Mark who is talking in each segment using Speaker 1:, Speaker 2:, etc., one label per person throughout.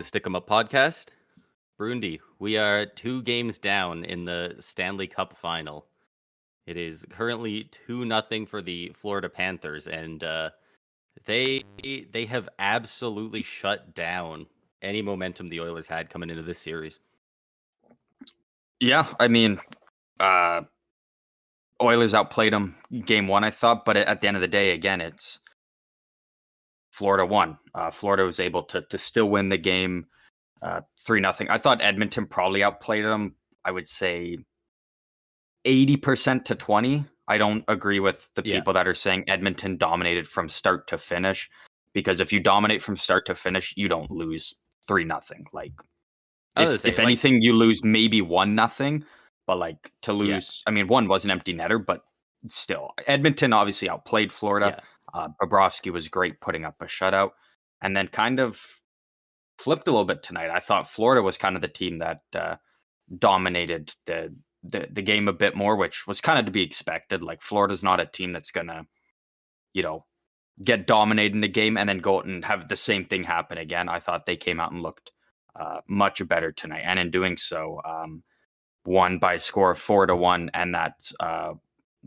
Speaker 1: Stick 'em Up podcast. Brundi, we are 2 games down in the Stanley Cup final. It is currently 2-0 for the Florida Panthers, and they have absolutely shut down any momentum the Oilers had coming into this series.
Speaker 2: Yeah, I mean, Oilers outplayed them game one, I thought, but at the end of the day, again, it's Florida won. Florida was able to still win the game 3-0. I thought Edmonton probably outplayed them, I would say 80% to 20. I don't agree with the people that are saying Edmonton dominated from start to finish, because if you dominate from start to finish, you don't lose 3-0. Like, if anything, you lose maybe 1-0, but like to lose, I mean, one was an empty netter, but still, Edmonton obviously outplayed Florida. Bobrovsky was great putting up a shutout, and then kind of flipped a little bit tonight. I thought Florida was kind of the team that dominated the game a bit more, which was kind of to be expected. Like, Florida's not a team that's gonna, get dominated in the game and then go out and have the same thing happen again. I thought they came out and looked much better tonight, and in doing so, won by a score of 4-1, and that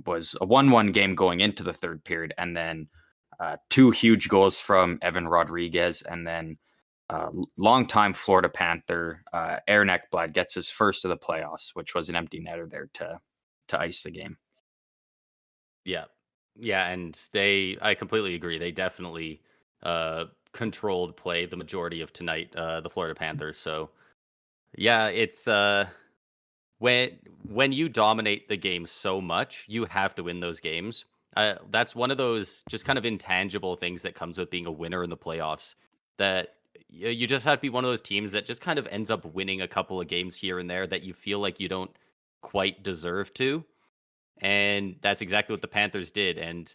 Speaker 2: was a 1-1 game going into the third period, and then 2 huge goals from Evan Rodriguez, and then longtime Florida Panther Aaron Ekblad gets his first of the playoffs, which was an empty netter there to ice the game.
Speaker 1: Yeah, and I completely agree. They definitely controlled play the majority of tonight, the Florida Panthers. So yeah, it's when you dominate the game so much, you have to win those games. That's one of those just kind of intangible things that comes with being a winner in the playoffs, that you just have to be one of those teams that just kind of ends up winning a couple of games here and there that you feel like you don't quite deserve to. And that's exactly what the Panthers did. And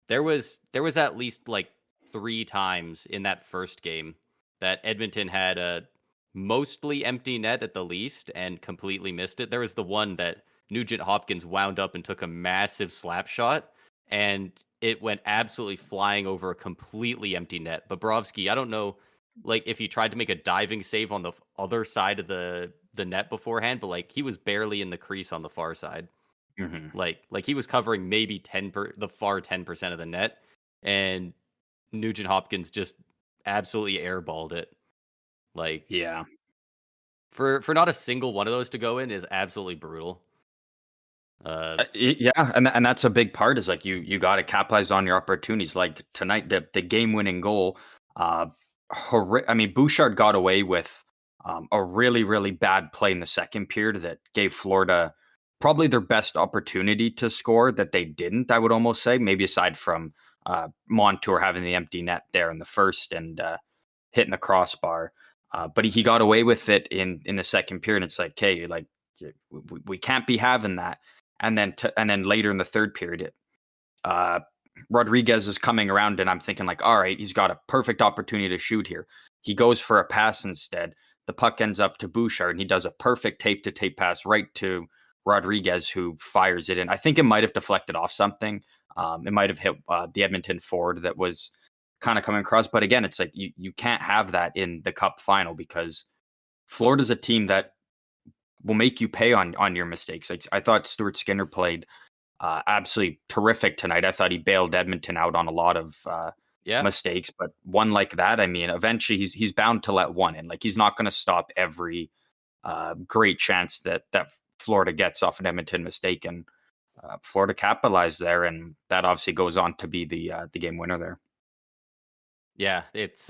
Speaker 1: there was at least like 3 times in that first game that Edmonton had a mostly empty net at the least and completely missed it. There was the one that Nugent Hopkins wound up and took a massive slap shot, and it went absolutely flying over a completely empty net. Bobrovsky, I don't know, like, if he tried to make a diving save on the other side of the net beforehand, but like, he was barely in the crease on the far side.
Speaker 2: Mm-hmm.
Speaker 1: Like he was covering maybe 10% of the net, and Nugent Hopkins just absolutely airballed it. Like,
Speaker 2: yeah,
Speaker 1: for not a single one of those to go in is absolutely brutal.
Speaker 2: Yeah, and that's a big part, is like you got to capitalize on your opportunities. Like tonight, the game-winning goal. I mean, Bouchard got away with a really, really bad play in the second period that gave Florida probably their best opportunity to score that they didn't, I would almost say, maybe aside from Montour having the empty net there in the first and hitting the crossbar. But he got away with it in the second period. It's like, okay, like, we can't be having that. And then later in the third period, Rodriguez is coming around, and I'm thinking like, all right, he's got a perfect opportunity to shoot here. He goes for a pass instead. The puck ends up to Bouchard, and he does a perfect tape-to-tape pass right to Rodriguez, who fires it in. I think it might have deflected off something. It might have hit the Edmonton forward that was kind of coming across. But again, it's like you can't have that in the Cup final, because Florida's a team that will make you pay on your mistakes. Like, I thought Stuart Skinner played absolutely terrific tonight. I thought he bailed Edmonton out on a lot of mistakes, but one like that, I mean, eventually he's bound to let one in. Like, he's not going to stop every great chance that Florida gets off an Edmonton mistake, and Florida capitalized there, and that obviously goes on to be the game winner there.
Speaker 1: Yeah, it's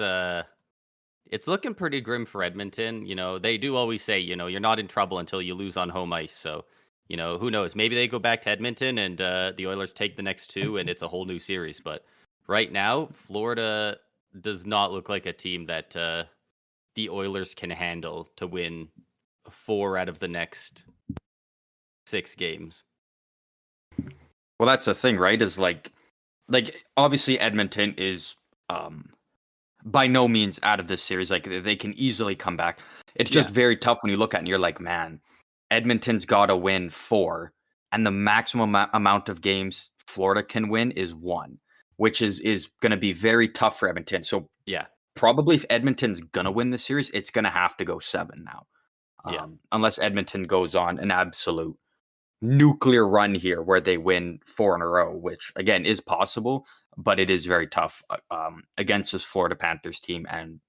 Speaker 1: looking pretty grim for Edmonton. They do always say, you're not in trouble until you lose on home ice. So, who knows? Maybe they go back to Edmonton and the Oilers take the next 2 and it's a whole new series. But right now, Florida does not look like a team that the Oilers can handle to win 4 out of the next 6 games.
Speaker 2: Well, that's the thing, right? Is like obviously Edmonton is by no means out of this series. Like, they can easily come back. It's just very tough when you look at it and you're like, man, Edmonton's got to win 4, and the maximum amount of games Florida can win is 1, which is going to be very tough for Edmonton. So probably if Edmonton's gonna win the series, it's gonna have to go 7 now.
Speaker 1: Yeah.
Speaker 2: Unless Edmonton goes on an absolute nuclear run here where they win 4 in a row, which again is possible, but it is very tough against this Florida Panthers team and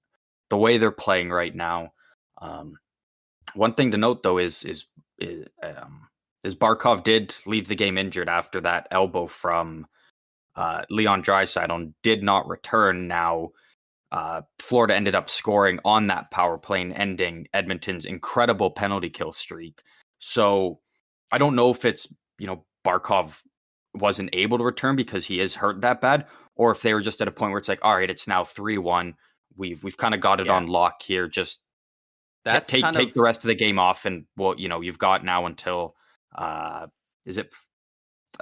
Speaker 2: the way they're playing right now. One thing to note though is Barkov did leave the game injured after that elbow from Leon Draisaitl and did not return. Now Florida ended up scoring on that power play and ending Edmonton's incredible penalty kill streak. So I don't know if it's, Barkov wasn't able to return because he is hurt that bad, or if they were just at a point where it's like, all right, it's now 3-1. We've kind of got it on lock here. Just take the rest of the game off, and you've got now until is it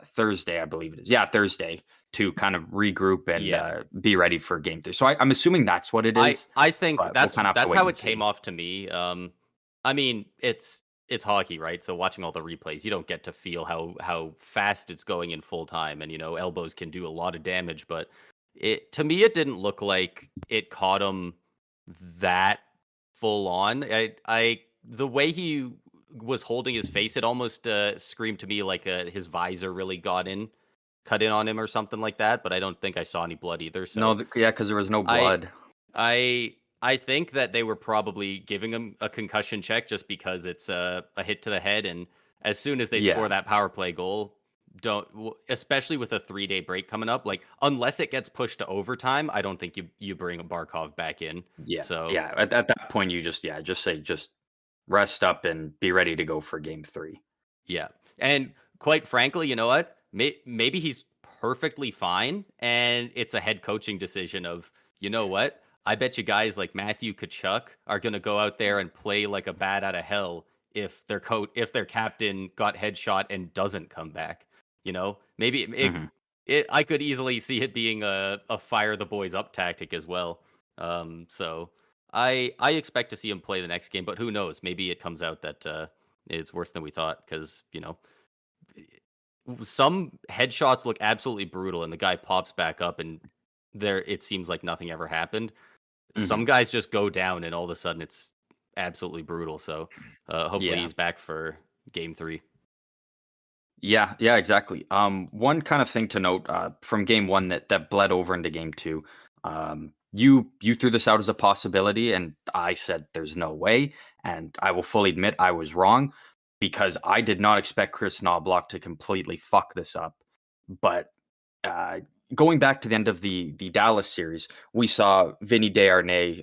Speaker 2: Thursday? I believe it is. Yeah, Thursday to kind of regroup and be ready for game 3. So I'm assuming that's what it is.
Speaker 1: I think that's how it
Speaker 2: see.
Speaker 1: came off to me. I mean, it's hockey, right? So watching all the replays, you don't get to feel how fast it's going in full time, and elbows can do a lot of damage. But to me, it didn't look like it caught him that full on. The way he was holding his face, it almost screamed to me like his visor really cut in on him or something like that. But I don't think I saw any blood either. So
Speaker 2: no, because there was no blood.
Speaker 1: I think that they were probably giving him a concussion check just because it's a hit to the head, and as soon as they score that power play goal, especially with a 3-day break coming up, like unless it gets pushed to overtime, I don't think you bring a Barkov back in.
Speaker 2: Yeah.
Speaker 1: So
Speaker 2: at that point you just say rest up and be ready to go for game 3.
Speaker 1: Yeah, and quite frankly, you know what? Maybe he's perfectly fine, and it's a head coaching decision of, you know what? I bet you guys like Matthew Tkachuk are going to go out there and play like a bat out of hell if their captain got headshot and doesn't come back. Maybe I could easily see it being a fire the boys up tactic as well. So I expect to see him play the next game, but who knows? Maybe it comes out that it's worse than we thought because some headshots look absolutely brutal, and the guy pops back up, and it seems like nothing ever happened. Some guys just go down, and all of a sudden it's absolutely brutal. So hopefully he's back for game 3.
Speaker 2: Yeah, exactly. One kind of thing to note from game 1 that bled over into game 2. You threw this out as a possibility, and I said there's no way. And I will fully admit I was wrong because I did not expect Chris Knobloch to completely fuck this up. But going back to the end of the Dallas series, we saw Vinny Desharnais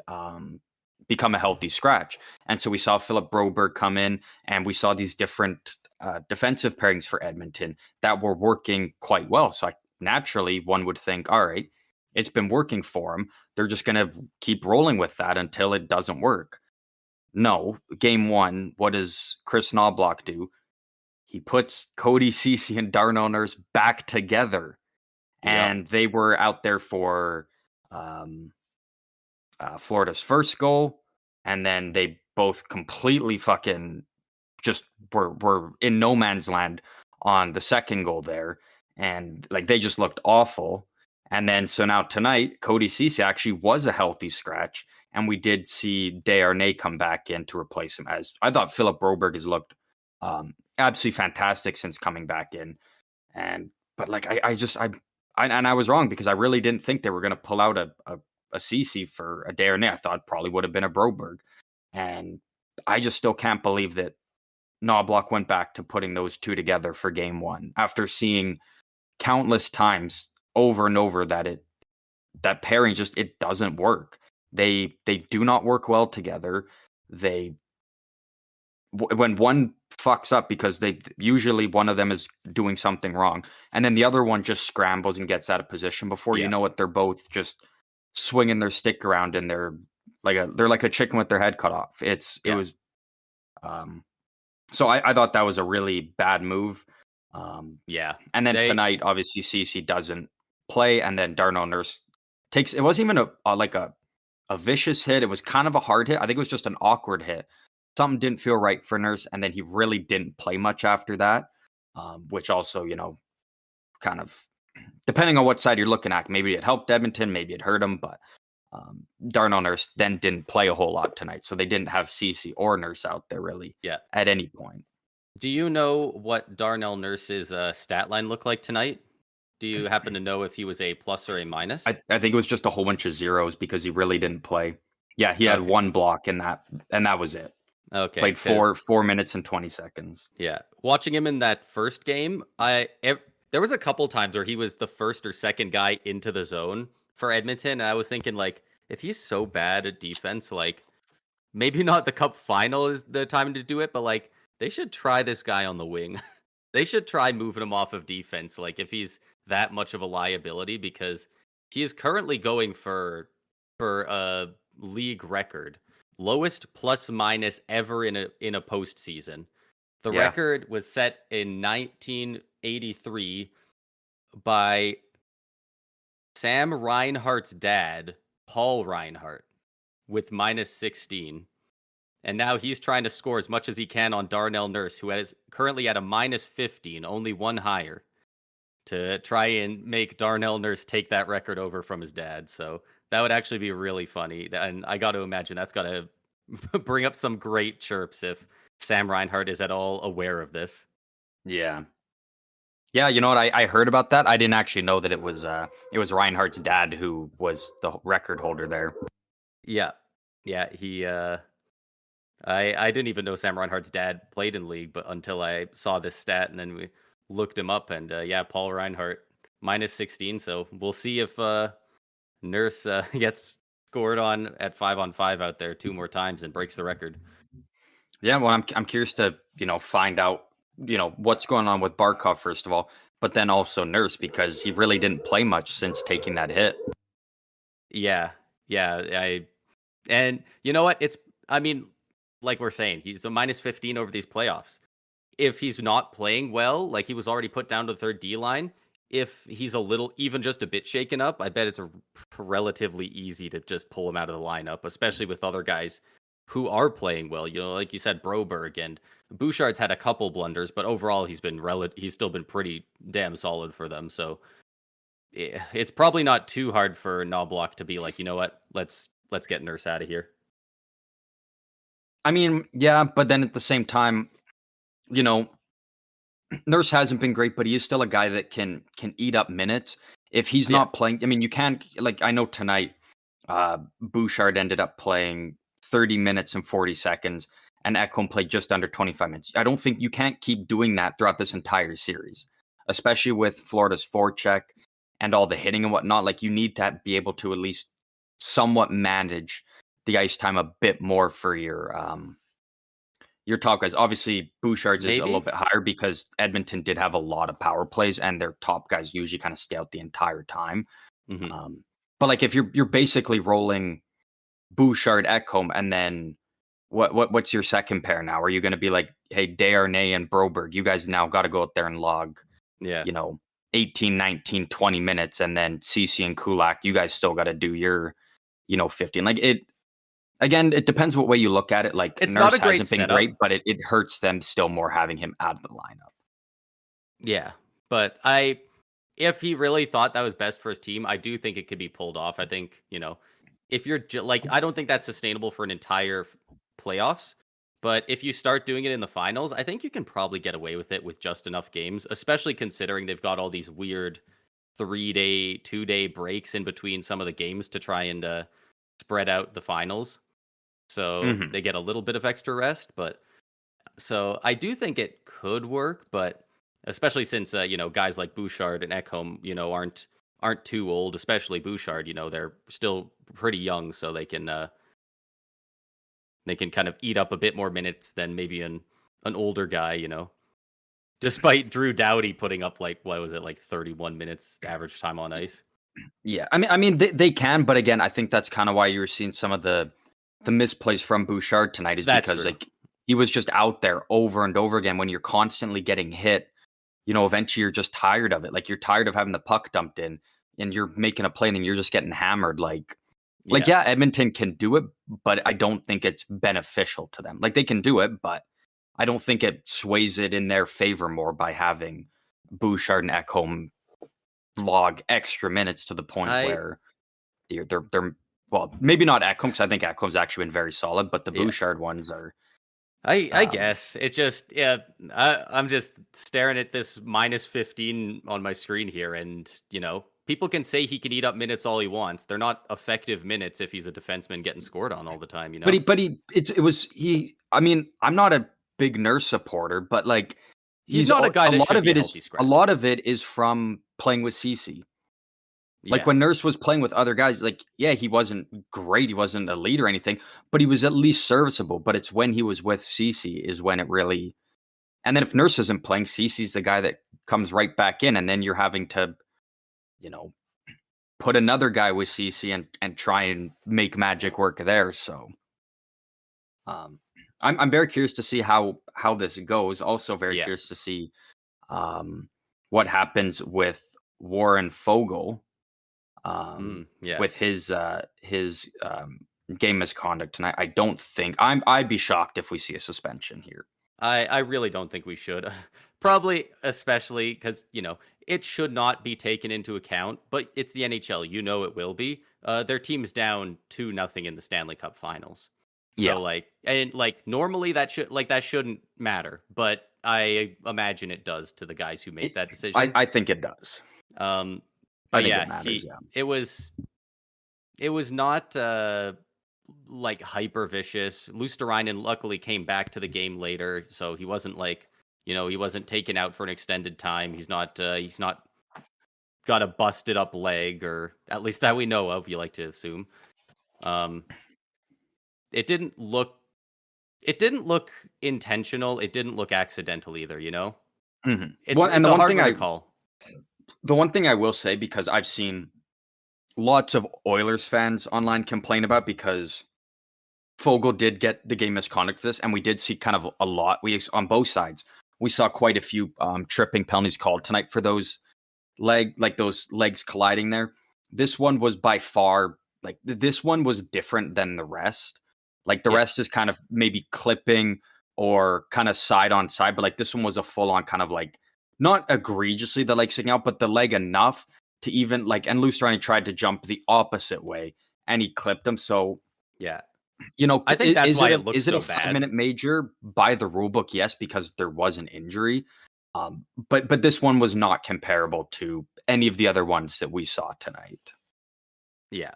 Speaker 2: become a healthy scratch. And so we saw Philip Broberg come in, and we saw these different defensive pairings for Edmonton that were working quite well. So naturally, one would think, all right, it's been working for them. They're just going to keep rolling with that until it doesn't work. No, game 1, what does Chris Knobloch do? He puts Cody Ceci and Darnell Nurse back together. And they were out there for Florida's first goal. And then they both completely fucking just were in no man's land on the second goal there. And like they just looked awful. And then so now tonight, Cody Ceci actually was a healthy scratch. And we did see Desharnais come back in to replace him. As I thought Philip Broberg has looked absolutely fantastic since coming back in. But like I was wrong because I really didn't think they were going to pull out a Ceci for a Desharnais. I thought it probably would have been a Broberg. And I just still can't believe that Knobloch went back to putting those two together for game 1 after seeing countless times over and over that pairing just it doesn't work. They do not work well together. When one fucks up because they usually one of them is doing something wrong, and then the other one just scrambles and gets out of position before you know it, they're both just swinging their stick around and they're like a chicken with their head cut off. It was so I thought that was a really bad move. And then tonight obviously Ceci doesn't play, and then Darnell Nurse takes it wasn't even a vicious hit. It was kind of a hard hit. I think it was just an awkward hit. Something didn't feel right for Nurse, and then he really didn't play much after that, which also, kind of, depending on what side you're looking at, maybe it helped Edmonton, maybe it hurt him, but Darnell Nurse then didn't play a whole lot tonight, so they didn't have Cece or Nurse out there really at any point.
Speaker 1: Do you know what Darnell Nurse's stat line looked like tonight? Do you happen to know if he was a plus or a minus?
Speaker 2: I think it was just a whole bunch of zeros because he really didn't play. Yeah, he had one block in that, and that was it.
Speaker 1: Okay.
Speaker 2: Played 4 minutes and 20 seconds.
Speaker 1: Yeah. Watching him in that first game, there was a couple times where he was the first or second guy into the zone for Edmonton, and I was thinking, like, if he's so bad at defense, like, maybe not the Cup final is the time to do it, but, like, they should try this guy on the wing. They should try moving him off of defense, like, if he's that much of a liability, because he is currently going for a league record. Lowest plus minus ever in a postseason. The record was set in 1983 by Sam Reinhart's dad, Paul Reinhart, with minus 16. And now he's trying to score as much as he can on Darnell Nurse, who is currently at a minus 15, only one higher, to try and make Darnell Nurse take that record over from his dad. So that would actually be really funny. And I got to imagine that's got to bring up some great chirps if Sam Reinhart is at all aware of this.
Speaker 2: Yeah. Yeah, you know what? I heard about that. I didn't actually know that it was Reinhardt's dad who was the record holder there.
Speaker 1: Yeah. Yeah, he I didn't even know Sam Reinhardt's dad played in league, but until I saw this stat, and then we looked him up, and Paul Reinhart minus 16. So we'll see if Nurse gets scored on at 5-on-5 out there 2 more times and breaks the record.
Speaker 2: Yeah, well, I'm curious to find out what's going on with Barkov first of all, but then also Nurse, because he really didn't play much since taking that hit.
Speaker 1: Yeah, and you know what? Like we're saying, he's a minus 15 over these playoffs. If he's not playing well, like he was already put down to the third D line, if he's even just a bit shaken up, I bet it's relatively easy to just pull him out of the lineup, especially with other guys who are playing well. Like you said, Broberg and Bouchard's had a couple blunders, but overall he's still been pretty damn solid for them. So it's probably not too hard for Knobloch to be like, you know what, let's get Nurse out of here.
Speaker 2: I mean, yeah, but then at the same time, Nurse hasn't been great, but he is still a guy that can eat up minutes. If he's not playing, I mean, you can't, like, I know tonight, Bouchard ended up playing 30 minutes and 40 seconds, and Ekholm played just under 25 minutes. I don't think you can't keep doing that throughout this entire series, especially with Florida's forecheck and all the hitting and whatnot. Like, you need to be able to at least somewhat manage the ice time a bit more for your top guys. Obviously, Bouchard's is a little bit higher because Edmonton did have a lot of power plays, and their top guys usually kind of stay out the entire time.
Speaker 1: Mm-hmm.
Speaker 2: But like, if you're basically rolling Bouchard, Ekholm, and then what's your second pair now? Are you going to be like, hey, Desharnais and Broberg, you guys now got to go out there and log, 18, 19, 20 minutes, and then Cece and Kulak, you guys still got to do your, 15. Like, it. Again, it depends what way you look at it. Like,
Speaker 1: it's
Speaker 2: Nurse
Speaker 1: not a great
Speaker 2: hasn't been
Speaker 1: setup.
Speaker 2: great, but it hurts them still more having him out of the lineup.
Speaker 1: Yeah, but if he really thought that was best for his team, I do think it could be pulled off. I think, if you're I don't think that's sustainable for an entire playoffs, but if you start doing it in the finals, I think you can probably get away with it with just enough games, especially considering they've got all these weird 3-day, 2-day breaks in between some of the games to try and spread out the finals. So they get a little bit of extra rest, but so I do think it could work, but especially since guys like Bouchard and Ekholm, aren't too old, especially Bouchard, they're still pretty young, so they can kind of eat up a bit more minutes than maybe an older guy, Despite Drew Doughty putting up 31 minutes average time on ice.
Speaker 2: Yeah, I mean they can, but again, I think that's kind of why you were seeing some of the misplays from Bouchard tonight, is because like he was just out there over and over again. When you're constantly getting hit, eventually you're just tired of it. Like, you're tired of having the puck dumped in, and you're making a play, and then you're just getting hammered. Edmonton can do it, but I don't think it's beneficial to them. Like, they can do it, but I don't think it sways it in their favor more by having Bouchard and Ekholm log extra minutes to the point where they're well, maybe not Ekholm, because I think Ekholm's actually been very solid, but the
Speaker 1: Yeah.
Speaker 2: Bouchard ones are.
Speaker 1: I guess it's just I'm just staring at this minus 15 on my screen here, and people can say he can eat up minutes all he wants. They're not effective minutes if he's a defenseman getting scored on all the time.
Speaker 2: I mean, I'm not a big Nurse supporter, but like
Speaker 1: He's not a guy that should be a healthy
Speaker 2: a
Speaker 1: scratch.
Speaker 2: lot of it is from playing with CC. Like
Speaker 1: Yeah.
Speaker 2: when Nurse was playing with other guys, like, yeah, he wasn't great. He wasn't a lead or anything, but he was at least serviceable. But it's when he was with CC is when it really. And then if Nurse isn't playing, CC's the guy that comes right back in, and then you're having to, put another guy with CC and try and make magic work there. So, I'm very curious to see how this goes. Also, very curious to see what happens with Warren Fogle. With his game misconduct tonight. I don't think I'd be shocked if we see a suspension here.
Speaker 1: I really don't think we should. Probably, especially because it should not be taken into account, but it's the NHL. It will be. Their team's down 2-0 in the Stanley Cup Finals. So normally that shouldn't matter, but I imagine it does to the guys who make that decision.
Speaker 2: I think it does.
Speaker 1: I
Speaker 2: think it matters.
Speaker 1: It was not like hyper vicious. Luosterainen luckily came back to the game later, so he wasn't he wasn't taken out for an extended time. He's not got a busted up leg, or at least that we know of. You like to assume. It didn't look intentional. It didn't look accidental either.
Speaker 2: Mm-hmm.
Speaker 1: It's a hard one to call.
Speaker 2: The one thing I will say, because I've seen lots of Oilers fans online complain about, because Fogle did get the game misconduct for this, and we did see kind of a lot. On both sides, we saw quite a few tripping penalties called tonight for those those legs colliding there. This one was by far this one was different than the rest. Like the rest is kind of maybe clipping or kind of side on side, but this one was a full on kind of not egregiously the leg sticking out, but the leg enough to even and Luosterainen tried to jump the opposite way and he clipped him. So
Speaker 1: yeah,
Speaker 2: I
Speaker 1: think that's why it looks so bad.
Speaker 2: Is it a 5-minute major by the rule book? Yes, because there was an injury. But this one was not comparable to any of the other ones that we saw tonight.
Speaker 1: Yeah.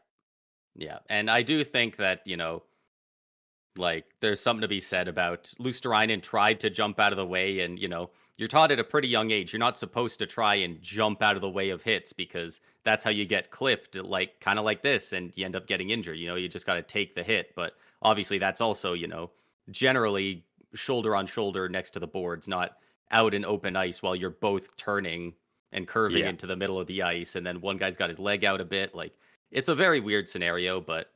Speaker 1: And I do think that, there's something to be said about Luosterainen tried to jump out of the way, and, you're taught at a pretty young age, you're not supposed to try and jump out of the way of hits, because that's how you get clipped, kind of like this, and you end up getting injured. You just got to take the hit. But obviously that's also, generally shoulder on shoulder next to the boards, not out in open ice while you're both turning and curving into the middle of the ice. And then one guy's got his leg out a bit. It's a very weird scenario, but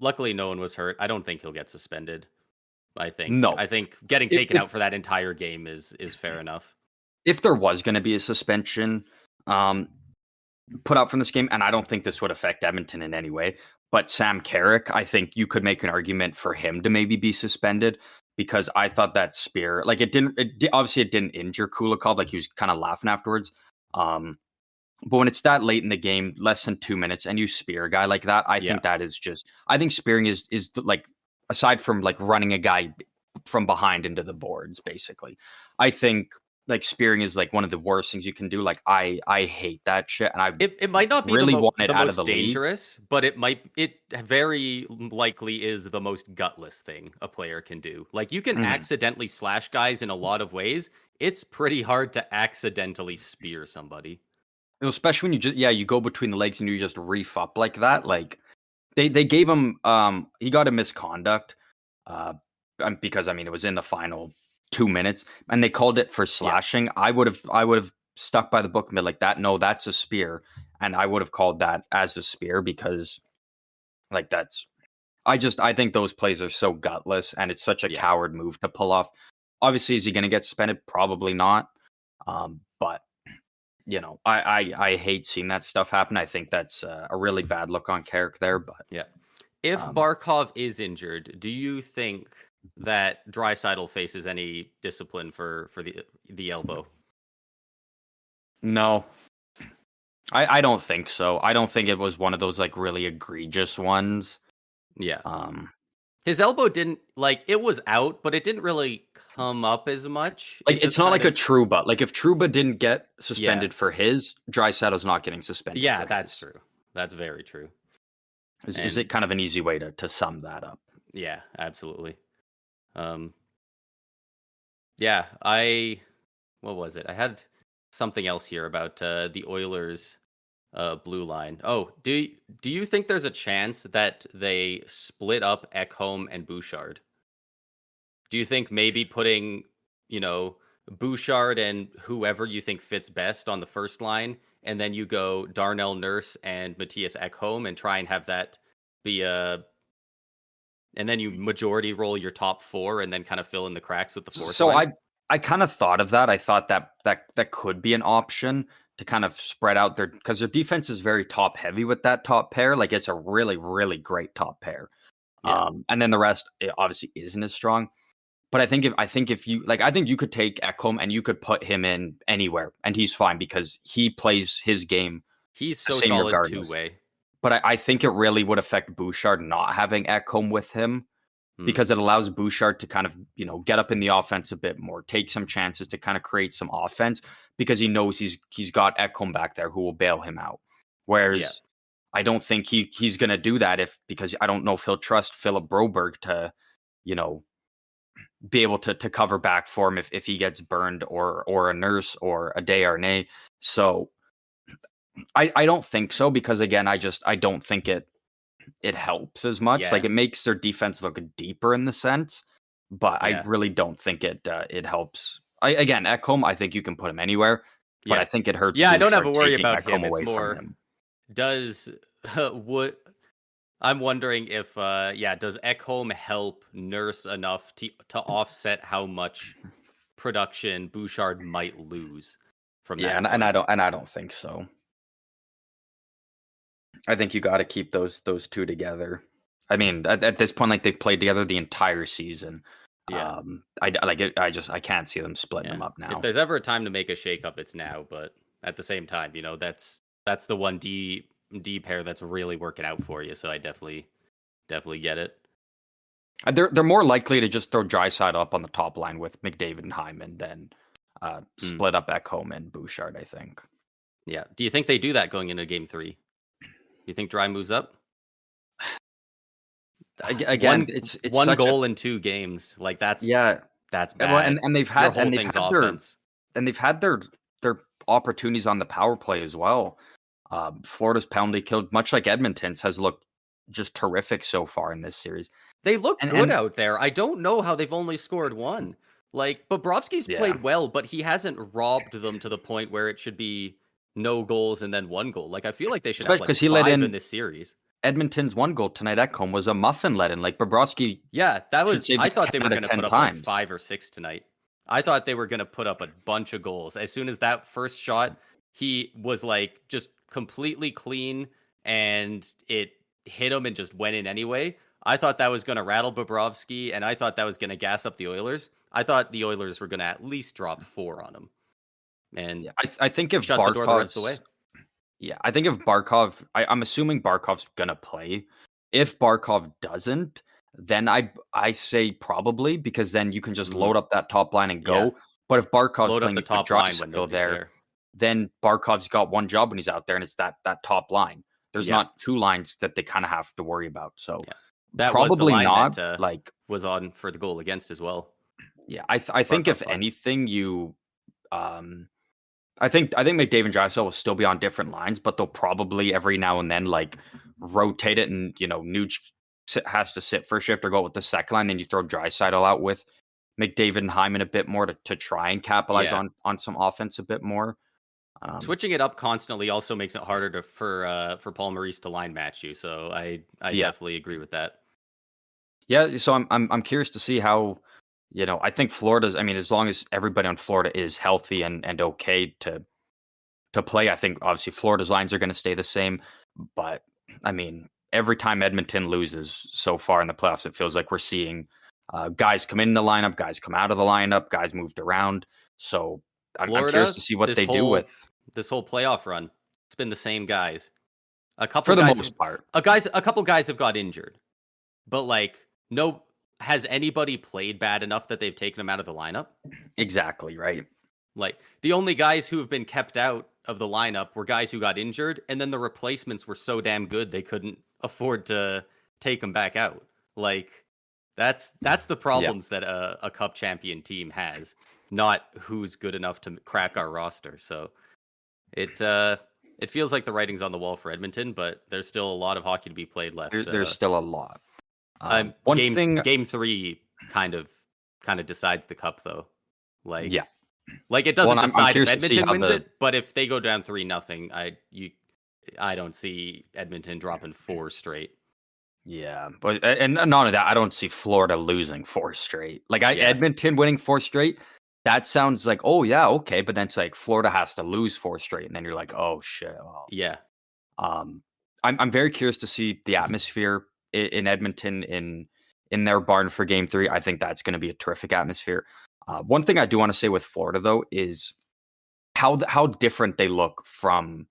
Speaker 1: luckily no one was hurt. I don't think he'll get suspended. I think getting taken out for that entire game is fair enough.
Speaker 2: If there was going to be a suspension put out from this game, and I don't think this would affect Edmonton in any way, but Sam Carrick, I think you could make an argument for him to maybe be suspended, because I thought that spear, obviously it didn't injure Kulikov, he was kind of laughing afterwards. But when it's that late in the game, less than 2 minutes, and you spear a guy like that, I think that is I think spearing is aside from running a guy from behind into the boards, basically, I think spearing is one of the worst things you can do. I hate that shit, and
Speaker 1: it might not be
Speaker 2: really
Speaker 1: the
Speaker 2: want it out
Speaker 1: most
Speaker 2: of the
Speaker 1: dangerous, but it very likely is the most gutless thing a player can do. You can accidentally slash guys in a lot of ways. It's pretty hard to accidentally spear somebody.
Speaker 2: Especially when you go between the legs and you just reef up like that. They gave him he got a misconduct because it was in the final 2 minutes, and they called it for slashing. Yeah. I would have stuck by the book and been like that. No, that's a spear, and I would have called that as a spear, because I think those plays are so gutless, and it's such a coward move to pull off. Obviously, is he going to get suspended? Probably not. But I hate seeing that stuff happen. I think that's a really bad look on Carrick there. But
Speaker 1: if Barkov is injured, do you think that Draisaitl faces any discipline for the elbow?
Speaker 2: No, I don't think so. I don't think it was one of those like really egregious ones.
Speaker 1: Yeah.
Speaker 2: Um,
Speaker 1: His elbow didn't like it was out, but it didn't really come up as much. It
Speaker 2: like it's
Speaker 1: just
Speaker 2: not
Speaker 1: kind
Speaker 2: like a
Speaker 1: of
Speaker 2: Truba. Like if Truba didn't get
Speaker 1: yeah.
Speaker 2: suspended for his, Draisaitl's not getting suspended
Speaker 1: Yeah,
Speaker 2: for
Speaker 1: that's
Speaker 2: his.
Speaker 1: true. That's very true.
Speaker 2: Is
Speaker 1: And
Speaker 2: it kind of an easy way to sum that up?
Speaker 1: yeah, absolutely. Um yeah, I what was it? I had something else here about the Oilers blue line. Oh, do you think there's a chance that they split up Ekholm and Bouchard? Do you think maybe putting, you know, Bouchard and whoever you think fits best on the first line, and then you go Darnell Nurse and Matthias Ekholm and try and have that be a, and then you majority roll your top four and then kind of fill in the cracks with the fourth
Speaker 2: So
Speaker 1: line?
Speaker 2: I kind of thought of that. I thought that could be an option to kind of spread out their because their defense is very top heavy with that top pair. Like it's a really great top pair.
Speaker 1: Yeah.
Speaker 2: And then the rest obviously isn't as strong. But I think if you like, I think you could take Ekholm and you could put him in anywhere, and he's fine because he plays his game
Speaker 1: He's
Speaker 2: the
Speaker 1: so
Speaker 2: same
Speaker 1: solid
Speaker 2: regardless.
Speaker 1: two-way.
Speaker 2: But I think it really would affect Bouchard not having Ekholm with him
Speaker 1: Hmm.
Speaker 2: because it allows Bouchard to kind of get up in the offense a bit more, take some chances to kind of create some offense because he knows he's got Ekholm back there who will bail him out.
Speaker 1: Yeah.
Speaker 2: Whereas I don't think he's going to do that because I don't know if he'll trust Philip Broberg to you know be able to cover back for him if he gets burned or a Nurse or a Desharnais. So I don't think so because again I don't think it helps as much. Like
Speaker 1: Yeah.
Speaker 2: it makes their defense look deeper in the sense, but I
Speaker 1: Yeah.
Speaker 2: really don't think it helps. Again, Ekholm, I think you can put him anywhere, but I
Speaker 1: Yeah.
Speaker 2: think it hurts
Speaker 1: Yeah, I don't have a
Speaker 2: Bouchard
Speaker 1: worry
Speaker 2: taking
Speaker 1: about
Speaker 2: Ekholm
Speaker 1: him. It's
Speaker 2: away from
Speaker 1: more
Speaker 2: him.
Speaker 1: does would I'm wondering if yeah, does Ekholm help Nurse enough to offset how much production Bouchard might lose from
Speaker 2: Yeah,
Speaker 1: that
Speaker 2: and I
Speaker 1: front?
Speaker 2: don't think so. I think you got to keep those two together. I mean, at this point, like they've played together the entire season.
Speaker 1: Yeah.
Speaker 2: I like it. I can't see them splitting
Speaker 1: Yeah.
Speaker 2: them up
Speaker 1: If
Speaker 2: now.
Speaker 1: there's ever a time to make a shakeup, it's now, but at the same time, that's the one D pair that's really working out for you, so I definitely get it.
Speaker 2: They're more likely to just throw Dryside up on the top line with McDavid and Hyman than
Speaker 1: Hmm.
Speaker 2: split up Ekholm and Bouchard. I think.
Speaker 1: Yeah. Do you think they do that going into game 3? You think Dry moves up?
Speaker 2: Again, it's
Speaker 1: One
Speaker 2: such a
Speaker 1: goal in 2 games. Like
Speaker 2: yeah.
Speaker 1: that's
Speaker 2: Well, and
Speaker 1: bad.
Speaker 2: and they've
Speaker 1: Your
Speaker 2: had
Speaker 1: whole thing's offense.
Speaker 2: they've had their opportunities on the power play as well. Florida's penalty killed, much like Edmonton's, has looked just terrific so far in this series.
Speaker 1: They look good
Speaker 2: And
Speaker 1: out there. I don't know how they've only scored 1. Like, Bobrovsky's
Speaker 2: yeah,
Speaker 1: played well, but he hasn't robbed them to the point where it should be no goals and then 1 goal. Like, I feel like they should have,
Speaker 2: especially
Speaker 1: like,
Speaker 2: because he let
Speaker 1: 5 in
Speaker 2: in
Speaker 1: this series.
Speaker 2: Edmonton's one goal tonight at home was a muffin let in. Like Bobrovsky
Speaker 1: Yeah, that
Speaker 2: should
Speaker 1: was
Speaker 2: save
Speaker 1: I
Speaker 2: that
Speaker 1: thought they
Speaker 2: 10
Speaker 1: were
Speaker 2: out of
Speaker 1: gonna
Speaker 2: 10
Speaker 1: put up, like,
Speaker 2: times.
Speaker 1: 5 or 6 tonight. I thought they were gonna put up a bunch of goals. As soon as that first shot, he was, like, just completely clean, and it hit him and just went in anyway. I thought that was gonna rattle Bobrovsky, and I thought that was gonna gas up the Oilers. I thought the Oilers were gonna at least drop 4 on him and
Speaker 2: Yeah, I think if
Speaker 1: shut the door the rest of the way.
Speaker 2: Barkov's yeah, I think if Barkov, I'm assuming Barkov's gonna play. If Barkov doesn't, then I say probably because then you can just
Speaker 1: Mhm.
Speaker 2: load up that top line and
Speaker 1: Yeah.
Speaker 2: go. But if Barkov's
Speaker 1: Load up
Speaker 2: playing,
Speaker 1: the
Speaker 2: you put
Speaker 1: top line when
Speaker 2: Draisaitl
Speaker 1: nobody's
Speaker 2: there,
Speaker 1: there.
Speaker 2: then Barkov's got one job when he's out there, and it's that top line. There's
Speaker 1: Yeah.
Speaker 2: not two lines that they kind of have to worry about. So
Speaker 1: Yeah. That was the
Speaker 2: probably
Speaker 1: line
Speaker 2: not.
Speaker 1: that,
Speaker 2: Like
Speaker 1: was on for the goal against as well.
Speaker 2: yeah, I think if
Speaker 1: Barkov's line.
Speaker 2: anything, um I think McDavid and Drysdale will still be on different lines, but they'll probably every now and then like rotate it, and Nuge has to sit for a shift or go with the second line, and you throw Drysdale out with McDavid and Hyman a bit more to try and capitalize
Speaker 1: Yeah.
Speaker 2: on some offense a bit more.
Speaker 1: Switching it up constantly also makes it harder for Paul Maurice to line match you. So I
Speaker 2: Yeah,
Speaker 1: definitely agree with that.
Speaker 2: yeah. So I'm curious to see how I think Florida's. I mean, as long as everybody on Florida is healthy and okay to play. I think obviously Florida's lines are going to stay the same, but I mean, every time Edmonton loses so far in the playoffs, it feels like we're seeing guys come in the lineup, guys come out of the lineup, guys moved around. So I'm curious
Speaker 1: Florida,
Speaker 2: to see what they do with.
Speaker 1: this whole playoff run, It's been the same guys.
Speaker 2: For the most part.
Speaker 1: A couple guys have got injured, but like no, has anybody played bad enough that they've taken them out of the lineup?
Speaker 2: Exactly, right.
Speaker 1: Like the only guys who have been kept out of the lineup were guys who got injured, and then the replacements were so damn good they couldn't afford to take them back out. Like that's the problems that a cup champion team has, not who's good enough to crack our roster. So it feels like the writing's on the wall for Edmonton, but there's still a lot of hockey to be played left.
Speaker 2: There's still a lot. One thing,
Speaker 1: game 3 kind of decides the cup though. Like
Speaker 2: yeah.
Speaker 1: Like it doesn't decide if Edmonton wins it, but if they go down 3-0, I don't see Edmonton dropping 4 straight.
Speaker 2: Yeah, but and none of that. I don't see Florida losing 4 straight. Like Edmonton winning 4 straight. That sounds like, oh yeah, okay, but then it's like Florida has to lose 4 straight, and then you're like, oh shit. Well,
Speaker 1: yeah.
Speaker 2: I'm very curious to see the atmosphere in Edmonton in their barn for Game 3. I think that's going to be a terrific atmosphere. One thing I do want to say with Florida though is how different they look from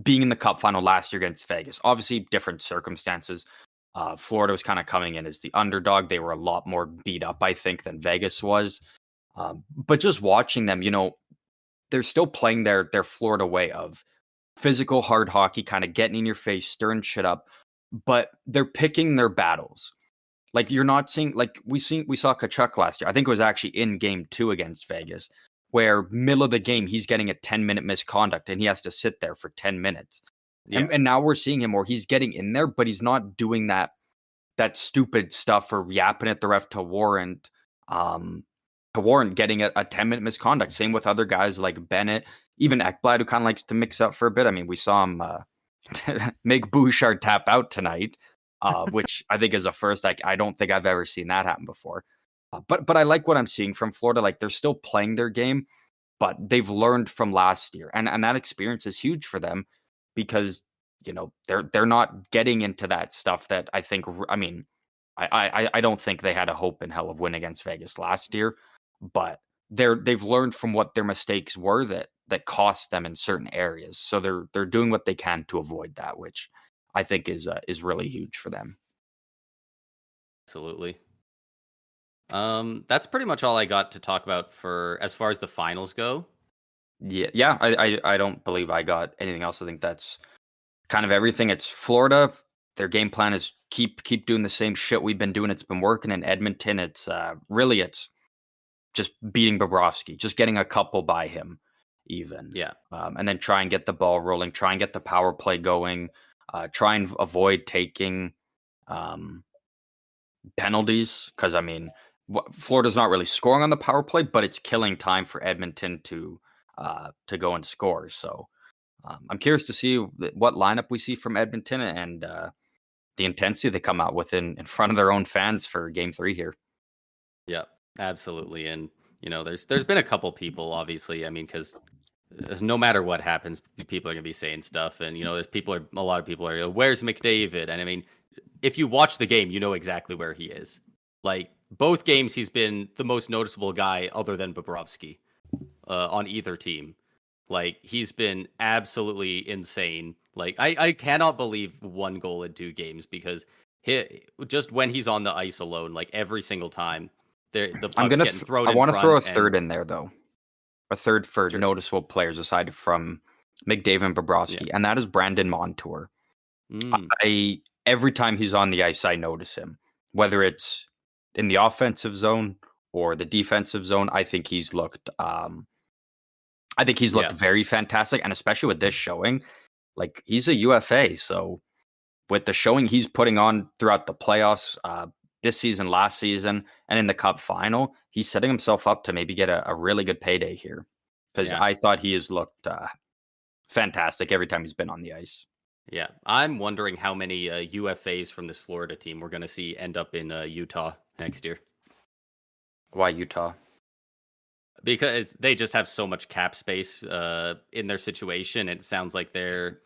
Speaker 2: being in the Cup final last year against Vegas. Obviously, different circumstances. Florida was kind of coming in as the underdog. They were a lot more beat up, I think, than Vegas was. But just watching them, they're still playing their Florida way of physical, hard hockey, kind of getting in your face, stirring shit up. But they're picking their battles. Like you're not seeing, like we saw Tkachuk last year. I think it was actually in Game 2 against Vegas, where middle of the game he's getting a 10-minute misconduct and he has to sit there for 10 minutes. Yeah. And now we're seeing him where he's getting in there, but he's not doing that stupid stuff or yapping at the ref to warrant getting a 10-minute misconduct. Same with other guys like Bennett, even Ekblad, who kind of likes to mix up for a bit. I mean, we saw him make Bouchard tap out tonight, which I think is a first. I don't think I've ever seen that happen before. But I like what I'm seeing from Florida. Like they're still playing their game, but they've learned from last year, and that experience is huge for them because they're not getting into that stuff that I think. I mean, I don't think they had a hope in hell of win against Vegas last year, but they've learned from what their mistakes were that cost them in certain areas. So they're doing what they can to avoid that, which I think is really huge for them.
Speaker 1: Absolutely. That's pretty much all I got to talk about for as far as the finals go.
Speaker 2: Yeah. I don't believe I got anything else. I think that's kind of everything. It's Florida. Their game plan is keep doing the same shit we've been doing. It's been working. In Edmonton, it's just beating Bobrovsky, just getting a couple by him, even.
Speaker 1: Yeah.
Speaker 2: And then try and get the ball rolling. Try and get the power play going. Try and avoid taking penalties, because I mean, Florida's not really scoring on the power play, but it's killing time for Edmonton to go and score. So I'm curious to see what lineup we see from Edmonton and the intensity they come out with in front of their own fans for Game 3 here.
Speaker 1: Yeah, absolutely. And there's been a couple people, obviously. I mean, because no matter what happens, people are gonna be saying stuff, and there's a lot of people are, where's McDavid? And I mean, if you watch the game, you know exactly where he is. Like both games, he's been the most noticeable guy other than Bobrovsky on either team. Like he's been absolutely insane. Like I cannot believe 1 goal in 2 games because just when he's on the ice alone, like every single time, the puck's getting thrown.
Speaker 2: I want to throw a third in there though, a third for noticeable players aside from McDavid and Bobrovsky, and that is Brandon Montour. Every time he's on the ice, I notice him, whether it's in the offensive zone or the defensive zone. I think he's looked very fantastic, and especially with this showing, like he's a UFA. So with the showing he's putting on throughout the playoffs, this season, last season, and in the Cup final, he's setting himself up to maybe get a really good payday here, because I thought he has looked fantastic every time he's been on the ice.
Speaker 1: Yeah, I'm wondering how many UFAs from this Florida team we're going to see end up in Utah next year.
Speaker 2: Why Utah?
Speaker 1: Because they just have so much cap space in their situation. It sounds like their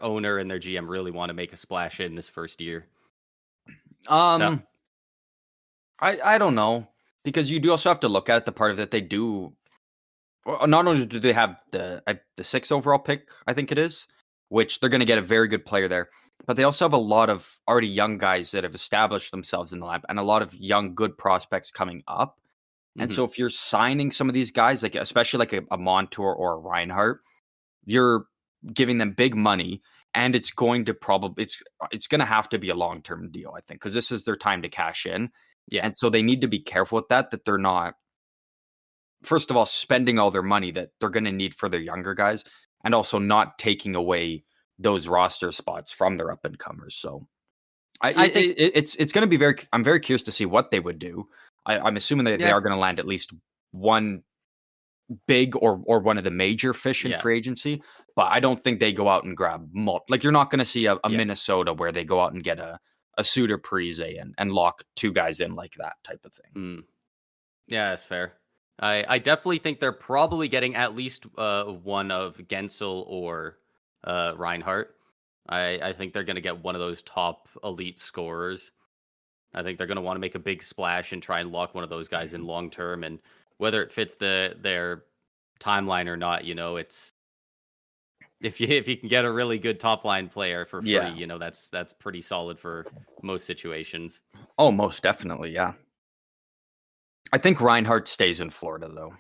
Speaker 1: owner and their GM really want to make a splash in this first year.
Speaker 2: I don't know, because you do also have to look at the part of that they do Well, not only do they have the 6th overall pick, I think it is, which they're going to get a very good player there, but they also have a lot of already young guys that have established themselves in the lineup and a lot of young good prospects coming up. And
Speaker 1: Mhm.
Speaker 2: so if you're signing some of these guys, like especially like a Montour or a Reinhardt, you're giving them big money, and it's going to probably it's going to have to be a long-term deal, I think, because this is their time to cash in.
Speaker 1: Yeah.
Speaker 2: And so they need to be careful with that they're not, first of all, spending all their money that they're going to need for their younger guys, and also not taking away those roster spots from their up and comers. So
Speaker 1: I think
Speaker 2: it's going to be very. I'm very curious to see what they would do. I'm assuming that they
Speaker 1: yeah.
Speaker 2: are going to land at least one big or one of the major fish in
Speaker 1: Yeah.
Speaker 2: free agency, but I don't think they go out and grab like you're not going to see a
Speaker 1: Yeah.
Speaker 2: Minnesota where they go out and get a Suter Parise and lock two guys in like that type of thing.
Speaker 1: Mm. Yeah, that's fair. I definitely think they're probably getting at least one of Gensel or Reinhardt. I think they're going to get one of those top elite scorers. I think they're going to want to make a big splash and try and lock one of those guys in long term. And whether it fits their timeline or not, it's if you can get a really good top line player for free,
Speaker 2: Yeah.
Speaker 1: that's pretty solid for most situations.
Speaker 2: Oh, most definitely, yeah. I think Reinhardt stays in Florida though.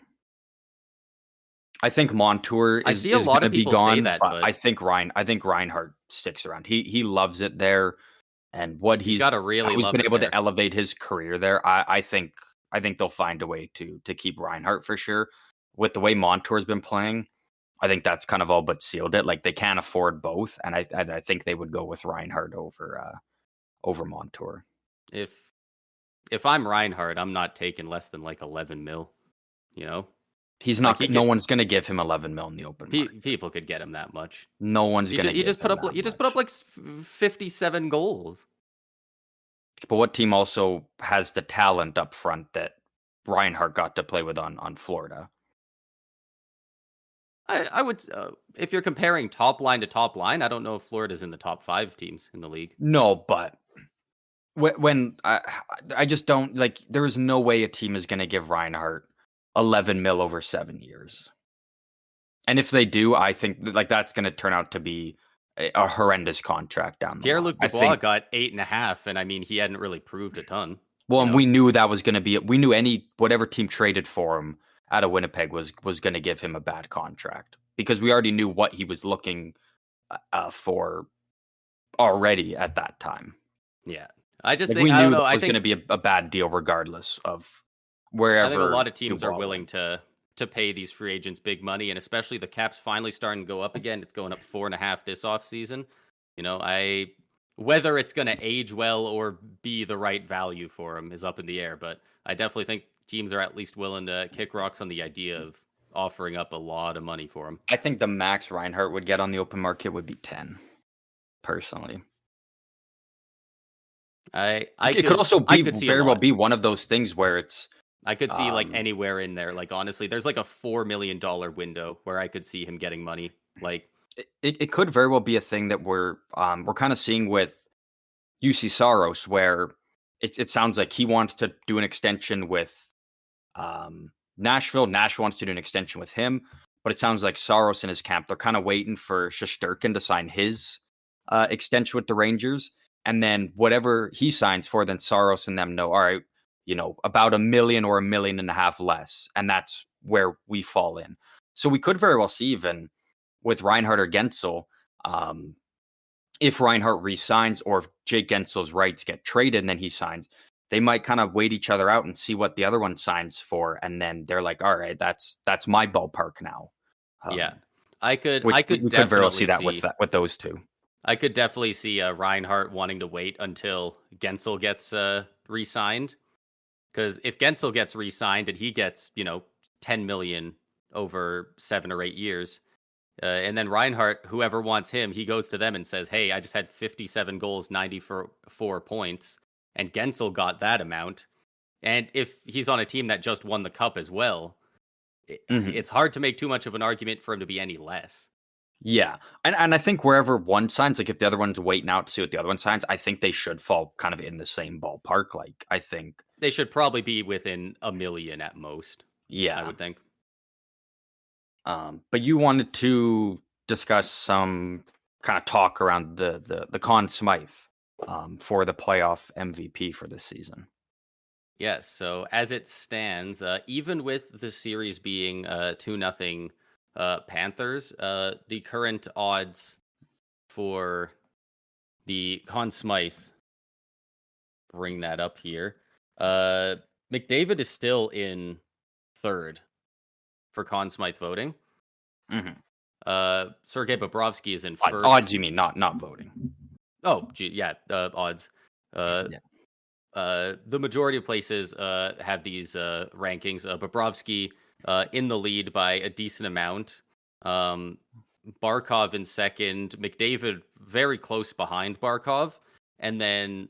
Speaker 2: I think Montour
Speaker 1: I
Speaker 2: is
Speaker 1: see a
Speaker 2: is
Speaker 1: lot
Speaker 2: going to
Speaker 1: of
Speaker 2: be
Speaker 1: people say
Speaker 2: gone,
Speaker 1: that,
Speaker 2: but
Speaker 1: but
Speaker 2: I think Reinhardt sticks around. He loves it there, and what
Speaker 1: he's
Speaker 2: he's
Speaker 1: got to really
Speaker 2: how he's
Speaker 1: love
Speaker 2: been
Speaker 1: it
Speaker 2: able to
Speaker 1: there.
Speaker 2: elevate his career there. I think they'll find a way to keep Reinhardt for sure. With the way Montour's been playing, I think that's kind of all but sealed it. Like they can't afford both, and I think they would go with Reinhardt over Montour.
Speaker 1: If if I'm Reinhardt, I'm not taking less than like 11 mil. You know,
Speaker 2: He's
Speaker 1: like
Speaker 2: not.
Speaker 1: he
Speaker 2: No
Speaker 1: could.
Speaker 2: one's going to give him 11 mil in the open market.
Speaker 1: People could get him that much.
Speaker 2: No one's
Speaker 1: He
Speaker 2: going
Speaker 1: just,
Speaker 2: to
Speaker 1: he
Speaker 2: give
Speaker 1: just put
Speaker 2: him
Speaker 1: up
Speaker 2: that
Speaker 1: he just put up
Speaker 2: much.
Speaker 1: like 57 goals.
Speaker 2: But what team also has the talent up front that Reinhardt got to play with on Florida?
Speaker 1: I would if you're comparing top line to top line, I don't know if Florida's in the top 5 teams in the league.
Speaker 2: No, but when I just don't like. There is no way a team is going to give Reinhardt 11 mil over 7 years. And if they do, I think like that's going to turn out to be a horrendous contract down the line.
Speaker 1: Pierre-Luc
Speaker 2: I
Speaker 1: Dubois
Speaker 2: think.
Speaker 1: got 8.5, and I mean he hadn't really proved a ton.
Speaker 2: Well,
Speaker 1: You
Speaker 2: and
Speaker 1: know,
Speaker 2: we knew that was going to be. We knew whatever team traded for him out of Winnipeg was going to give him a bad contract because we already knew what he was looking for already at that time.
Speaker 1: yeah. I just
Speaker 2: Like
Speaker 1: think
Speaker 2: we
Speaker 1: I don't
Speaker 2: knew
Speaker 1: know.
Speaker 2: that was going to be a bad deal regardless of
Speaker 1: I think a
Speaker 2: wherever
Speaker 1: lot of teams are
Speaker 2: Dubois
Speaker 1: willing
Speaker 2: went.
Speaker 1: to pay these free agents big money, and especially the cap's finally starting to go up again. It's going up 4.5 this offseason. I whether it's going to age well or be the right value for him is up in the air, but I definitely think teams are at least willing to kick rocks on the idea of offering up a lot of money for him.
Speaker 2: I think the max Reinhardt would get on the open market would be 10, personally. It could also
Speaker 1: I
Speaker 2: be
Speaker 1: could see a
Speaker 2: very well
Speaker 1: lot.
Speaker 2: be one of those things where it's
Speaker 1: I could see like
Speaker 2: um
Speaker 1: anywhere in there. Like honestly, there's like a $4 million window where I could see him getting money. Like
Speaker 2: it could very well be a thing that we're kind of seeing with UC Saros where it sounds like he wants to do an extension with Nashville. Nashville wants to do an extension with him, but it sounds like Saros and his camp, they're kind of waiting for Shesterkin to sign his extension with the Rangers. And then whatever he signs for, then Saros and them know, all right, about 1 million or 1.5 million less. And that's where we fall in. So we could very well see even with Reinhardt or Gensel, if Reinhardt resigns or if Jake Gensel's rights get traded and then he signs, they might kind of wait each other out and see what the other one signs for, and then they're like, "All right, that's my ballpark now."
Speaker 1: yeah,
Speaker 2: Um,
Speaker 1: I
Speaker 2: which
Speaker 1: could
Speaker 2: we could very well see
Speaker 1: definitely
Speaker 2: that
Speaker 1: see.
Speaker 2: with those two.
Speaker 1: I could definitely see Reinhardt wanting to wait until Gensel gets re-signed. Because if Gensel gets re-signed and he gets 10 million over 7 or 8 years, and then Reinhardt, whoever wants him, he goes to them and says, "Hey, I just had 57 goals, 94 points, and Gensel got that amount." And if he's on a team that just won the cup as well,
Speaker 2: Mhm.
Speaker 1: it's hard to make too much of an argument for him to be any less.
Speaker 2: Yeah, and I think wherever one signs, like if the other one's waiting out to see what the other one signs, I think they should fall kind of in the same ballpark. Like I think,
Speaker 1: They should probably be within 1 million at most, I
Speaker 2: yeah,
Speaker 1: would think.
Speaker 2: But you wanted to discuss some kind of talk around the Con Smyth for the playoff MVP for this season.
Speaker 1: Yes. So as it stands, even with the series being 2-0 Panthers, the current odds for the Con Smythe, bring that up here. McDavid is still in third for Con Smythe voting.
Speaker 2: Mm-hmm.
Speaker 1: Sergei Bobrovsky is in first.
Speaker 2: Odds, you mean, not voting?
Speaker 1: Oh, gee, yeah, odds.
Speaker 2: Yeah.
Speaker 1: The majority of places have these rankings. Bobrovsky in the lead by a decent amount. Barkov in second. McDavid very close behind Barkov. And then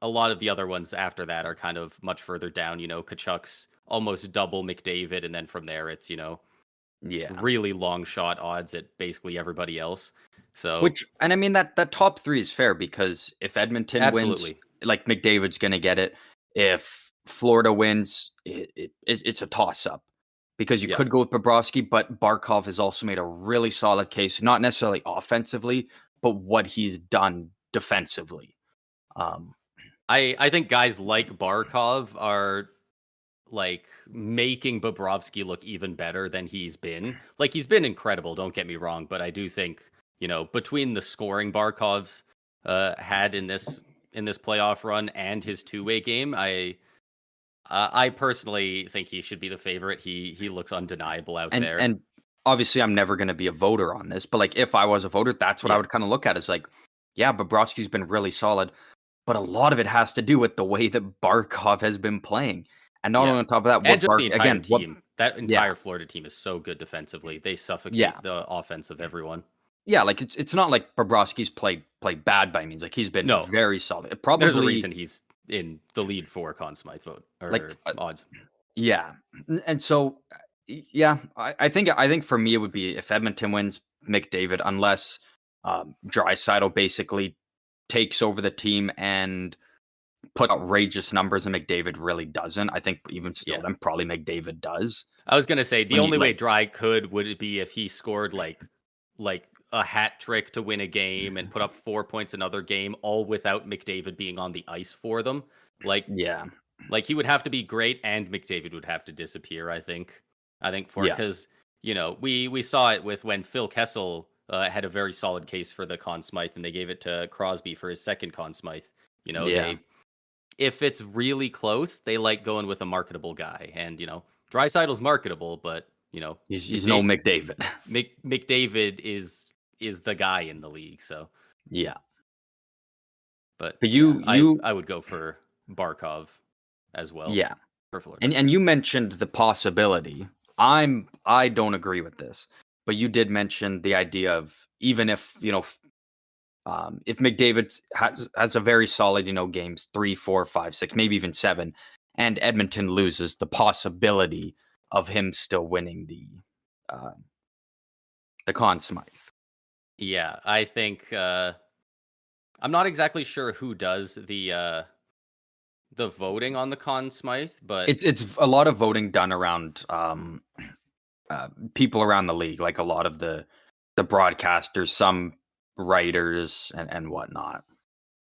Speaker 1: a lot of the other ones after that are kind of much further down. Kachuk's almost double McDavid. And then from there, it's,
Speaker 2: Yeah.
Speaker 1: really long shot odds at basically everybody else. So,
Speaker 2: And I mean that top three is fair because if Edmonton
Speaker 1: absolutely.
Speaker 2: wins, like McDavid's going to get it. If Florida wins, it's a toss up because you could go with Bobrovsky, but Barkov has also made a really solid case, not necessarily offensively, but what he's done defensively.
Speaker 1: I think guys like Barkov are like making Bobrovsky look even better than he's been. Like he's been incredible, don't get me wrong, but I do think, between the scoring Barkov's had in this playoff run and his two-way game, I personally think he should be the favorite. He looks undeniable out there.
Speaker 2: And obviously I'm never going to be a voter on this, but like if I was a voter, that's what I would kind of look at is like, yeah, Bobrovsky's been really solid, but a lot of it has to do with the way that Barkov has been playing. And not only on top of that,
Speaker 1: and just the entire team. That entire Florida team is so good defensively. They suffocate the offense of everyone.
Speaker 2: Yeah, like it's not like Bobrovsky's played blayed bad by means. Like he's been very solid.
Speaker 1: There's a reason he's in the lead for Con Smythe vote or odds.
Speaker 2: Yeah, and so yeah, I think for me it would be if Edmonton wins, McDavid, unless Draisaitl basically takes over the team and put outrageous numbers, and McDavid really doesn't. I think even still, then probably McDavid does.
Speaker 1: I was gonna say the only way Dry would it be if he scored like a hat trick to win a game and put up 4 points another game, all without McDavid being on the ice for them. Like he would have to be great, and McDavid would have to disappear. I think for it because we saw it with when Phil Kessel had a very solid case for the Con Smythe, and they gave it to Crosby for his second Con Smythe. If it's really close, they like going with a marketable guy, and Draisaitl's marketable, but
Speaker 2: he's no McDavid.
Speaker 1: McDavid is the guy in the league, so but I would go for Barkov as well. For Florida.
Speaker 2: And you mentioned the possibility. I don't agree with this, but you did mention the idea of even if if McDavid has a very solid games 3, 4, 5, 6, maybe even 7, and Edmonton loses, the possibility of him still winning the Con Smythe.
Speaker 1: Yeah, I think I'm not exactly sure who does the voting on the Con Smythe, but
Speaker 2: it's a lot of voting done around people around the league, like a lot of the broadcasters, some writers and whatnot.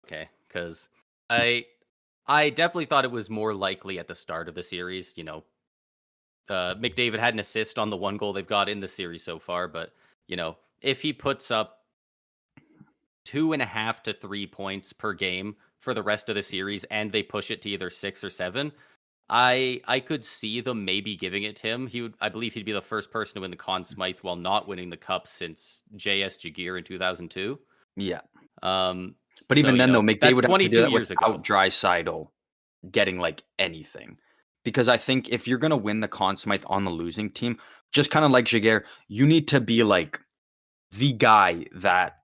Speaker 1: Okay, because I definitely thought it was more likely at the start of the series. McDavid had an assist on the one goal they've got in the series so far, but if he puts up 2.5 to 3 points per game for the rest of the series, and they push it to either 6 or 7, I could see them maybe giving it to him. I believe he'd be the first person to win the Con Smythe while not winning the cup since J.S. Jagier in 2002.
Speaker 2: Yeah.
Speaker 1: But
Speaker 2: even then, though, McDavid would have to do that
Speaker 1: years
Speaker 2: without Draisaitl getting like anything. Because I think if you're going to win the Con Smythe on the losing team, just kind of like Jagier, you need to be like the guy that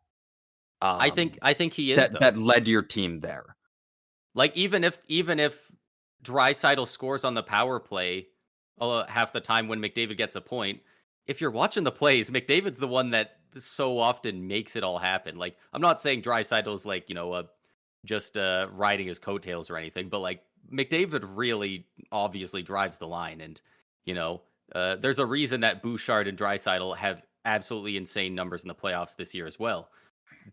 Speaker 1: I think he is
Speaker 2: that led your team there.
Speaker 1: Like even if Draisaitl scores on the power play half the time when McDavid gets a point, if you're watching the plays, McDavid's the one that so often makes it all happen. Like I'm not saying Draisaitl's like just riding his coattails or anything, but like McDavid really obviously drives the line, and There's a reason that Bouchard and Draisaitl have absolutely insane numbers in the playoffs this year as well,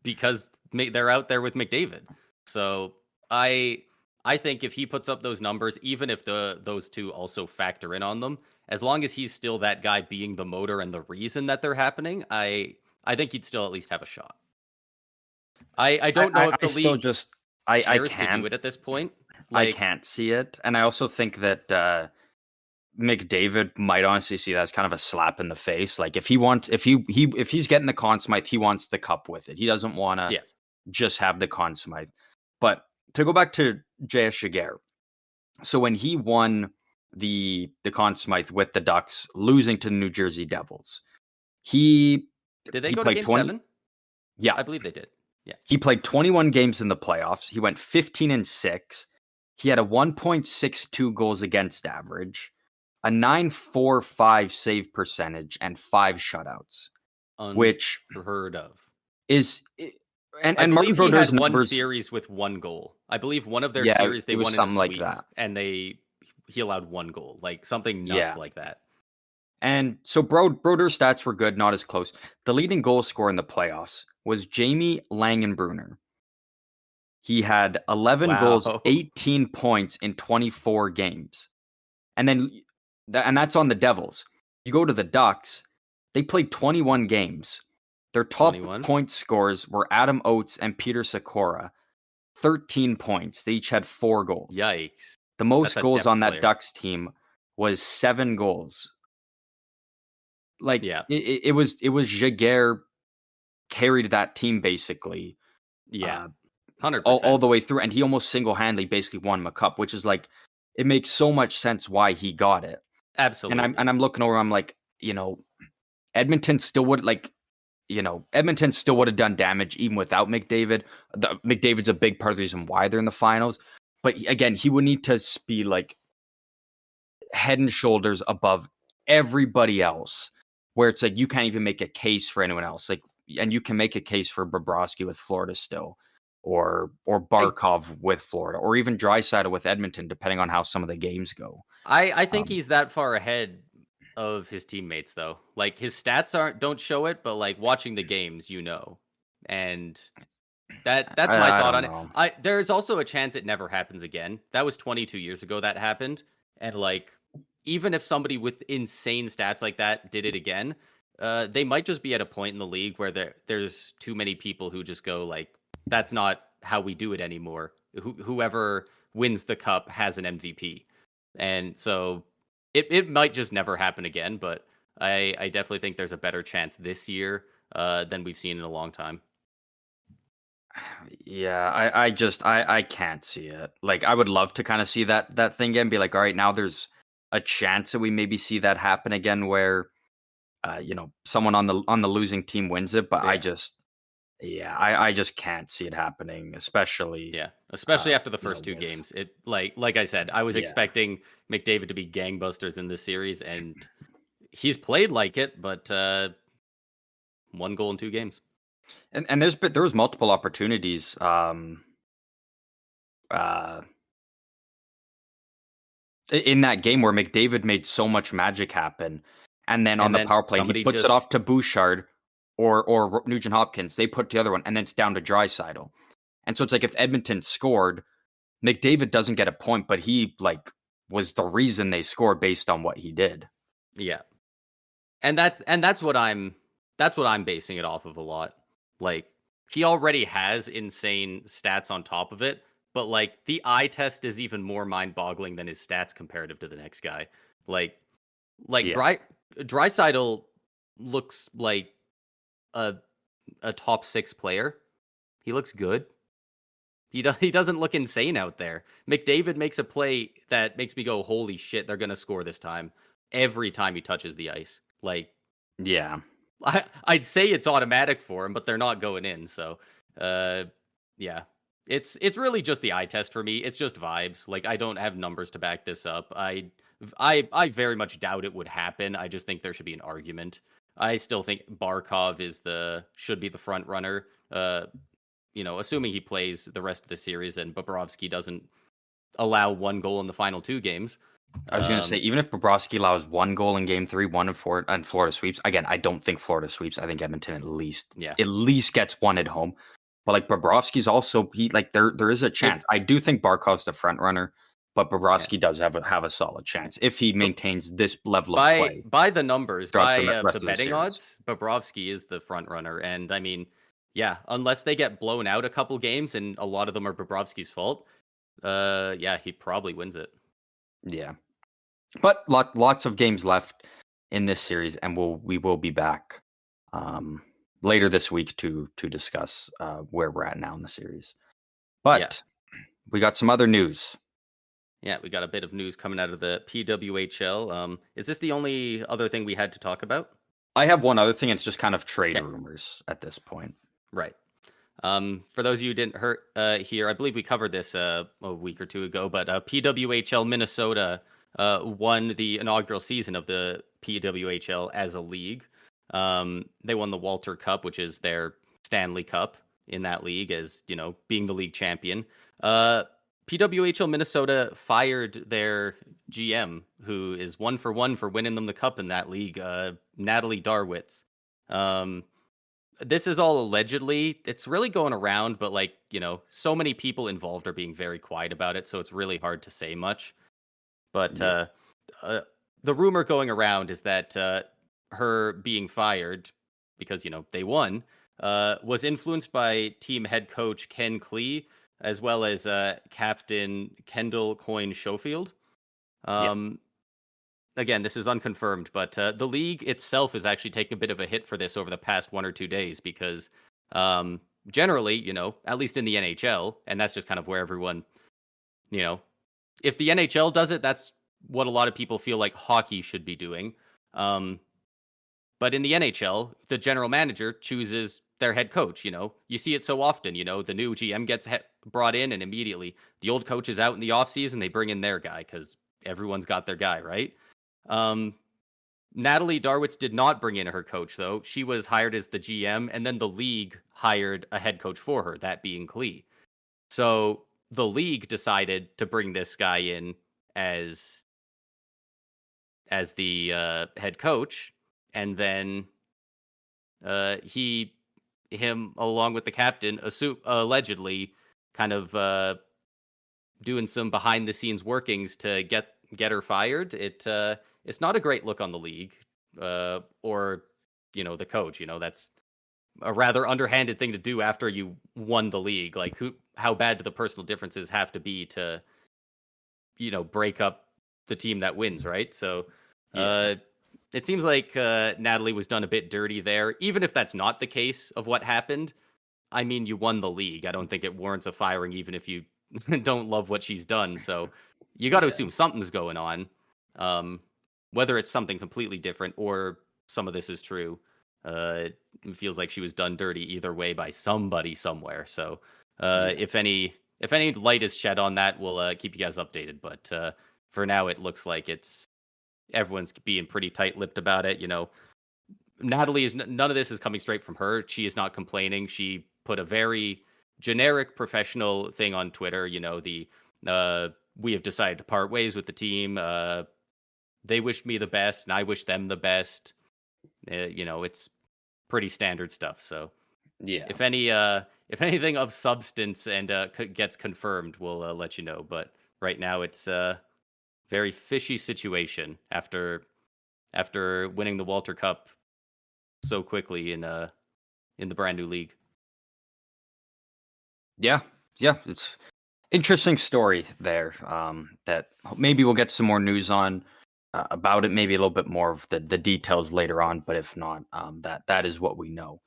Speaker 1: because they're out there with McDavid. So I think if he puts up those numbers, even if those two also factor in on them, as long as he's still that guy being the motor and the reason that they're happening, I think he'd still at least have a shot. I don't know if the
Speaker 2: still
Speaker 1: league
Speaker 2: just I
Speaker 1: cares to
Speaker 2: can't
Speaker 1: do it at this point.
Speaker 2: I can't see it, and I also think that McDavid might honestly see that as kind of a slap in the face. Like if he's getting the Con Smythe, he wants the cup with it. He doesn't want to just have the Con Smythe. But to go back to J.S. Jaguar, so when he won the Con Smythe with the Ducks, losing to the New Jersey Devils,
Speaker 1: did they go to
Speaker 2: played
Speaker 1: Game
Speaker 2: 20,
Speaker 1: 7?
Speaker 2: Yeah,
Speaker 1: I believe they did. Yeah,
Speaker 2: he played 21 games in the playoffs. He went 15-6. He had a 1.62 goals against average, a 9.45 save percentage, and 5 shutouts, which
Speaker 1: unheard of.
Speaker 2: Is and
Speaker 1: I
Speaker 2: Martin
Speaker 1: believe he
Speaker 2: Brodeur's
Speaker 1: had one
Speaker 2: numbers,
Speaker 1: series with 1 goal. I believe one of their series they
Speaker 2: it was
Speaker 1: won in a
Speaker 2: something like
Speaker 1: sweep,
Speaker 2: that.
Speaker 1: and he allowed 1 goal, like something nuts like that.
Speaker 2: And so Brodeur's stats were good, not as close. The leading goal scorer in the playoffs was Jamie Langenbrunner. He had 11 goals, 18 points in 24 games. And that's on the Devils. You go to the Ducks, they played 21 games. Their top
Speaker 1: 21?
Speaker 2: Point scorers were Adam Oates and Peter Sikora. 13 points. They each had 4 goals.
Speaker 1: Yikes.
Speaker 2: The most goals on that Ducks team was 7 goals. Like, it was Jaguar carried that team basically.
Speaker 1: Yeah. 100%.
Speaker 2: All the way through. And he almost single-handedly basically won him a cup, which is like, it makes so much sense why he got it.
Speaker 1: Absolutely.
Speaker 2: And I'm looking over, I'm like, Edmonton still would have done damage even without McDavid. McDavid's a big part of the reason why they're in the finals. But again, he would need to be like head and shoulders above everybody else, where it's like you can't even make a case for anyone else. Like, and you can make a case for Bobrovsky with Florida still, or Barkov with Florida, or even Draisaitl with Edmonton, depending on how some of the games go.
Speaker 1: I think he's that far ahead of his teammates, though. Like, his stats don't show it, but like watching the games, and that's my thought on it. There's also a chance it never happens again. That was 22 years ago that happened, and like, even if somebody with insane stats like that did it again, they might just be at a point in the league where there's too many people who just go like, that's not how we do it anymore. Whoever wins the cup has an MVP, and so it might just never happen again. But I definitely think there's a better chance this year than we've seen in a long time.
Speaker 2: Yeah, I can't see it. Like, I would love to kind of see that thing again, be like, all right, now there's a chance that we maybe see that happen again, where someone on the losing team wins it. But yeah. I just can't see it happening, especially
Speaker 1: after the first 2 games. It like I said, I was expecting McDavid to be gangbusters in this series, and he's played like it, but 1 goal in 2 games.
Speaker 2: And there was multiple opportunities in that game where McDavid made so much magic happen, and then on the power play he puts it off to Bouchard or Nugent Hopkins. They put the other one, and then it's down to Draisaitl. And so it's like, if Edmonton scored, McDavid doesn't get a point, but he was the reason they scored based on what he did.
Speaker 1: Yeah, and that's what I'm basing it off of a lot. Like, he already has insane stats on top of it, but like, the eye test is even more mind-boggling than his stats comparative to the next guy. Draisaitl looks like a top 6 player. He looks good. He doesn't look insane out there. McDavid makes a play that makes me go, holy shit, they're gonna score this time. Every time he touches the ice. Like,
Speaker 2: yeah.
Speaker 1: I'd say it's automatic for him, but they're not going in. So, yeah, it's really just the eye test for me. It's just vibes. Like, I don't have numbers to back this up. I very much doubt it would happen. I just think there should be an argument. I still think Barkov should be the front runner. Assuming he plays the rest of the series and Bobrovsky doesn't allow 1 goal in the final 2 games.
Speaker 2: I was going to say, even if Bobrovsky allows 1 goal in Game 3, 1 in 4, and Florida sweeps. Again, I don't think Florida sweeps. I think Edmonton at least gets 1 at home. But like Bobrovsky's also there is a chance. I do think Barkov's the front runner, but Bobrovsky does have a solid chance if he maintains this level of play.
Speaker 1: By the numbers, by the betting
Speaker 2: odds,
Speaker 1: Bobrovsky is the front runner, and I mean, yeah, unless they get blown out a couple games, and a lot of them are Bobrovsky's fault, he probably wins it.
Speaker 2: Yeah. But lots of games left in this series, and we will be back later this week to discuss where we're at now in the series. But we got some other news.
Speaker 1: Yeah, we got a bit of news coming out of the PWHL. Is this the only other thing we had to talk about?
Speaker 2: I have one other thing. It's just kind of trade rumors at this point.
Speaker 1: Right. For those of you who didn't hear, I believe we covered this a week or two ago, but PWHL Minnesota won the inaugural season of the PWHL as a league. They won the Walter Cup, which is their Stanley Cup in that league, as being the league champion. PWHL Minnesota fired their GM, who is 1 for 1 for winning them the cup in that league, Natalie Darwitz. This is all allegedly. It's really going around, but so many people involved are being very quiet about it, so it's really hard to say much. But the rumor going around is that her being fired because they won was influenced by team head coach Ken Klee, as well as captain Kendall Coyne Schofield. Again, this is unconfirmed, but the league itself is actually taking a bit of a hit for this over the past 1 or 2 days because generally, at least in the NHL, and that's just kind of where everyone, if the NHL does it, that's what a lot of people feel like hockey should be doing. But in the NHL, the general manager chooses their head coach. You see it so often. The new GM gets brought in, and immediately the old coach is out in the offseason. They bring in their guy because everyone's got their guy, right? Natalie Darwitz did not bring in her coach, though. She was hired as the GM, and then the league hired a head coach for her, that being Klee. So the league decided to bring this guy in as the head coach, and then him along with the captain allegedly kind of doing some behind the scenes workings to get her fired. It's not a great look on the league or the coach. That's a rather underhanded thing to do after you won the league. Like how bad do the personal differences have to be to break up the team that wins, right? So it seems like Natalie was done a bit dirty there. Even if that's not the case of what happened, I mean, you won the league. I don't think it warrants a firing, even if you don't love what she's done. So you got to assume something's going on. Whether it's something completely different or some of this is true, it feels like she was done dirty either way by somebody somewhere. So if any light is shed on that, we'll keep you guys updated. But for now, it looks like everyone's being pretty tight-lipped about it. Natalie none of this is coming straight from her. She is not complaining. She put a very generic professional thing on Twitter. We have decided to part ways with the team. They wished me the best, and I wish them the best. It's pretty standard stuff. So, if anything of substance and gets confirmed, we'll let you know. But right now, it's a very fishy situation after winning the Walter Cup so quickly in the brand new league.
Speaker 2: Yeah, it's interesting story there. That maybe we'll get some more news on about it. Maybe a little bit more of the details later on. But if not, that is what we know.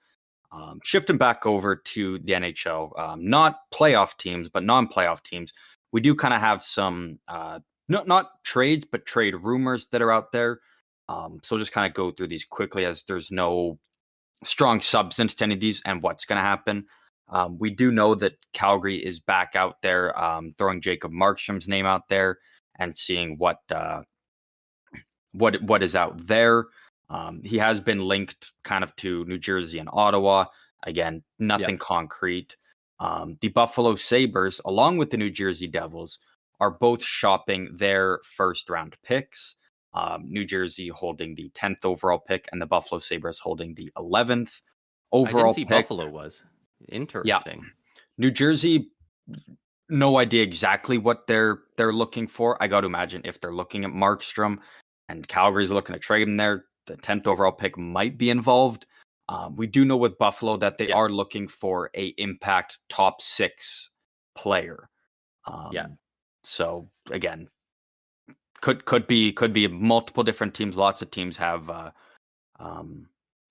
Speaker 2: Shifting back over to the NHL, not playoff teams, but non-playoff teams. We do kind of have some not trades, but trade rumors that are out there. So just kind of go through these quickly, as there's no strong substance to any of these and what's going to happen. We do know that Calgary is back out there, throwing Jacob Markstrom's name out there and seeing what is out there. He has been linked kind of to New Jersey and Ottawa. Again, nothing concrete. The Buffalo Sabres, along with the New Jersey Devils, are both shopping their first round picks. New Jersey holding the 10th overall pick, and the Buffalo Sabres holding the 11th
Speaker 1: I didn't
Speaker 2: overall
Speaker 1: see
Speaker 2: pick.
Speaker 1: Buffalo was.
Speaker 2: Yeah,
Speaker 1: Interesting.
Speaker 2: New Jersey, no idea exactly what they're looking for. I got to imagine if they're looking at Markstrom and Calgary's looking to trade him there, the 10th overall pick might be involved. We do know with Buffalo that they are looking for a impact top 6 player. So again, could be multiple different teams. Lots of teams have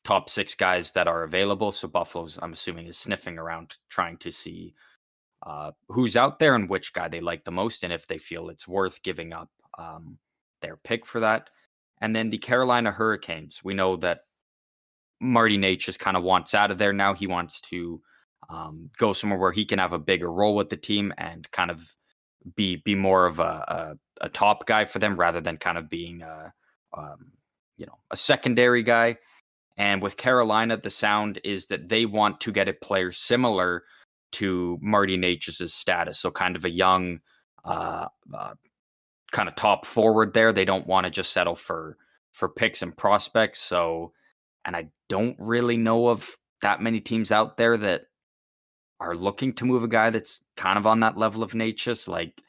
Speaker 2: top 6 guys that are available. So Buffalo's, I'm assuming, is sniffing around trying to see who's out there and which guy they like the most, and if they feel it's worth giving up their pick for that. And then the Carolina Hurricanes, we know that Marty Nate just kind of wants out of there now. He wants to go somewhere where he can have a bigger role with the team and kind of be more of a top guy for them rather than kind of being a secondary guy. And with Carolina, the sound is that they want to get a player similar to Marty Natchez' status. So kind of a young, kind of top forward there. They don't want to just settle for picks and prospects. So, and I don't really know of that many teams out there that are looking to move a guy that's kind of on that level of Natchez. Like,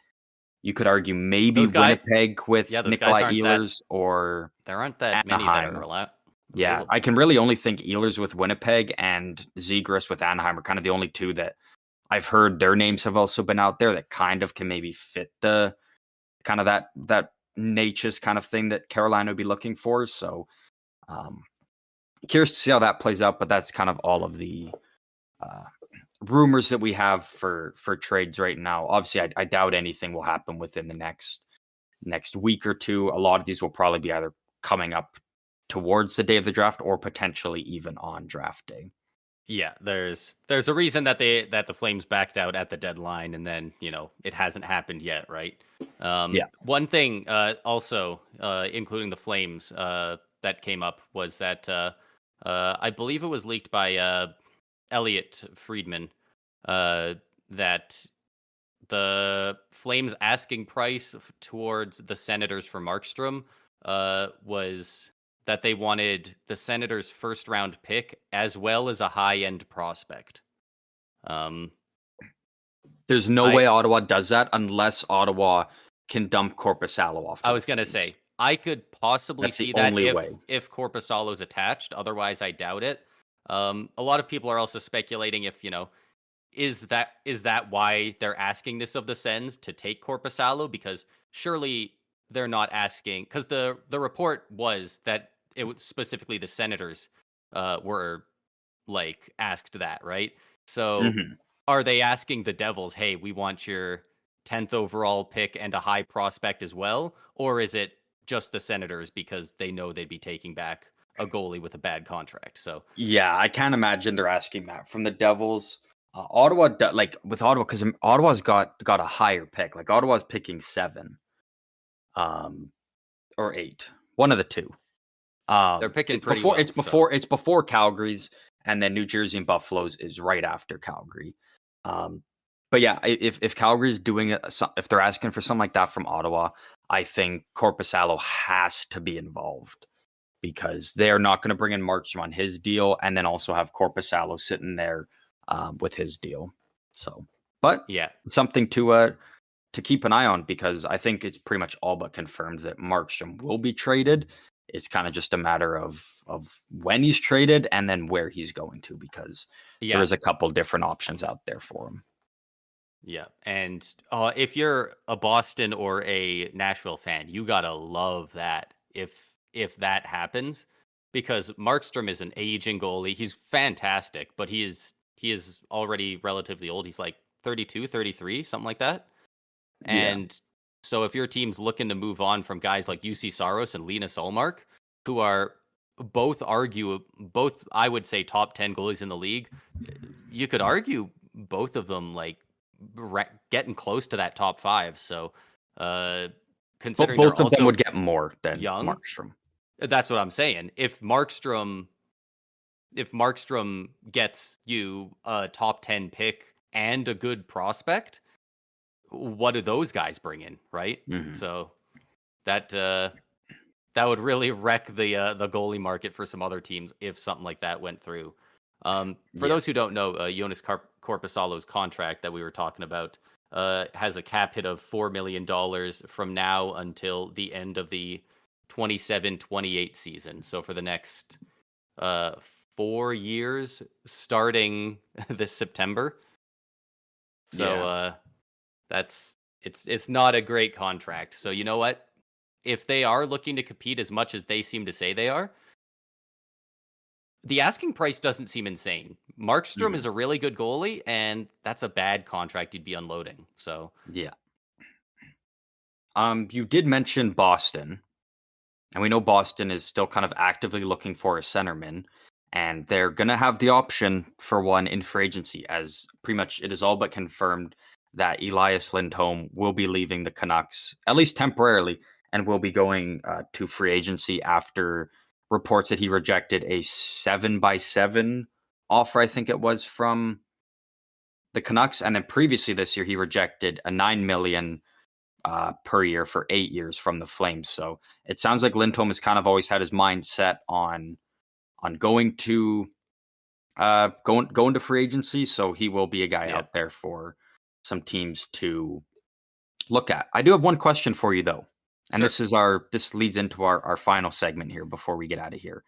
Speaker 2: you could argue maybe Winnipeg with Nikolai Ehlers, or
Speaker 1: there aren't that
Speaker 2: Anaheim.
Speaker 1: many that are allowed.
Speaker 2: Yeah, I can really only think Ehlers with Winnipeg and Zegras with Anaheim are kind of the only two that I've heard their names have also been out there that kind of can maybe fit the kind of that Natchez kind of thing that Carolina would be looking for. So curious to see how that plays out, but that's kind of all of the rumors that we have for trades right now. Obviously, I doubt anything will happen within the next week or two. A lot of these will probably be either coming up towards the day of the draft or potentially even on draft day.
Speaker 1: Yeah, there's a reason that the Flames backed out at the deadline, and then it hasn't happened yet, right? One thing also including the Flames that came up was that I believe it was leaked by Elliot Friedman that the Flames asking price towards the Senators for Markstrom was that they wanted the Senators' first round pick as well as a high end prospect.
Speaker 2: There's no way Ottawa does that unless Ottawa can dump Korpisalo off.
Speaker 1: I was going to say, I could possibly see that if Korpisalo's attached. Otherwise, I doubt it. A lot of people are also speculating if, is that why they're asking this of the Sens to take Korpisalo? Because surely they're not asking, because the report was that it was specifically the Senators were like asked that, right? So are they asking the Devils, hey, we want your 10th overall pick and a high prospect as well? Or is it just the Senators because they know they'd be taking back a goalie with a bad contract? So
Speaker 2: yeah, I can't imagine they're asking that from the Devils. Ottawa, with Ottawa, because Ottawa's got a higher pick. Like, Ottawa's picking 7, or 8, one of the two.
Speaker 1: They're picking
Speaker 2: it's before Calgary's, and then New Jersey and Buffalo's is right after Calgary. But yeah, if Calgary's doing it, if they're asking for something like that from Ottawa, I think Korpisalo has to be involved, because they are not going to bring in Markstrom on his deal and then also have Korpisalo sitting there with his deal. So, but
Speaker 1: yeah,
Speaker 2: something to keep an eye on, because I think it's pretty much all but confirmed that Markstrom will be traded. It's kind of just a matter of when he's traded and then where he's going to, because there is a couple different options out there for him.
Speaker 1: Yeah, and if you're a Boston or a Nashville fan, you gotta love that if that happens, because Markstrom is an aging goalie. He's fantastic, but he is already relatively old. He's like 32, 33, something like that. And so if your team's looking to move on from guys like UC Saros and Linus Ullmark, who are both, I would say, top 10 goalies in the league, you could argue both of them like getting close to that top 5. So considering
Speaker 2: both of them would get more than
Speaker 1: young,
Speaker 2: Markstrom.
Speaker 1: That's what I'm saying. If Markstrom gets you a top 10 pick and a good prospect, what do those guys bring in, right?
Speaker 2: Mhm.
Speaker 1: So that that would really wreck the goalie market for some other teams if something like that went through. For
Speaker 2: Yeah.
Speaker 1: those who don't know, Jonas Korpisalo's contract that we were talking about has a cap hit of $4 million from now until the end of the 27-28 season. So for the next uh, 4 years, starting this September. So
Speaker 2: Yeah.
Speaker 1: that's it's not a great contract. So you know what? If they are looking to compete as much as they seem to say they are, the asking price doesn't seem insane. Markstrom
Speaker 2: Mhm.
Speaker 1: is a really good goalie, and that's a bad contract you'd be unloading. So
Speaker 2: Yeah. You did mention Boston, and we know Boston is still kind of actively looking for a centerman, and they're gonna have the option for one in free agency, as pretty much it is all but confirmed that Elias Lindholm will be leaving the Canucks, at least temporarily, and will be going to free agency after reports that he rejected a 7x7 offer, I think it was, from the Canucks, and then previously this year he rejected a 9 million per year for 8 years from the Flames. So it sounds like Lindholm has kind of always had his mind set on going to going to free agency. So he will be a guy
Speaker 1: yeah,
Speaker 2: out there for some teams to look at. I do have one question for you though, and
Speaker 1: sure,
Speaker 2: this leads into our final segment here before we get out of here.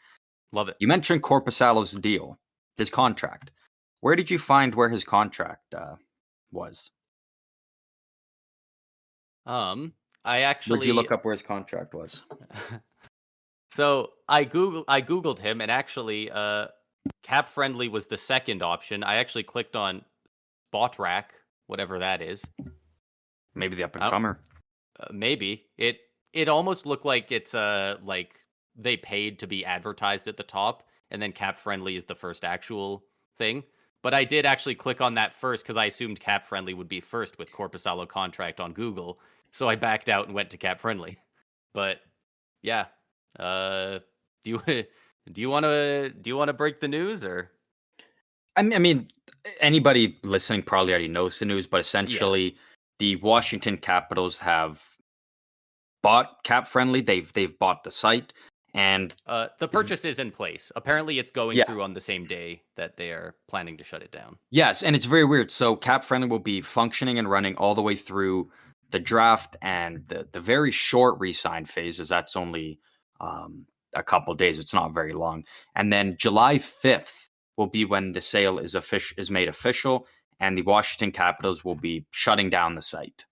Speaker 1: love it.
Speaker 2: You mentioned Korpisalo's deal, his contract. Where did you find where his contract was?
Speaker 1: I
Speaker 2: Where'd you
Speaker 1: actually
Speaker 2: look up where his contract was?
Speaker 1: so I googled him, and actually, Cap Friendly was the second option. I actually clicked on Spotrac, whatever that is.
Speaker 2: Maybe the up and
Speaker 1: I don't,
Speaker 2: comer.
Speaker 1: maybe it almost looked like it's like they paid to be advertised at the top, and then Cap Friendly is the first actual thing. But I did actually click on that first because I assumed Cap Friendly would be first with Corpusalo contract on Google. So I backed out and went to Cap Friendly. But yeah, do you do you want to break the news or
Speaker 2: I mean, anybody listening probably already knows the news, but
Speaker 1: yeah?
Speaker 2: essentially, the Washington Capitals have bought Cap Friendly. They've bought the site, and
Speaker 1: The purchase is in place. Apparently, it's going
Speaker 2: yeah,
Speaker 1: through on the same day that they are planning to shut it down.
Speaker 2: yes, and it's very weird. So Cap Friendly will be functioning and running all the way through the draft and the very short re-sign phases. That's only a couple days. It's not very long. And then July 5th will be when the sale is made official, and the Washington Capitals will be shutting down the site.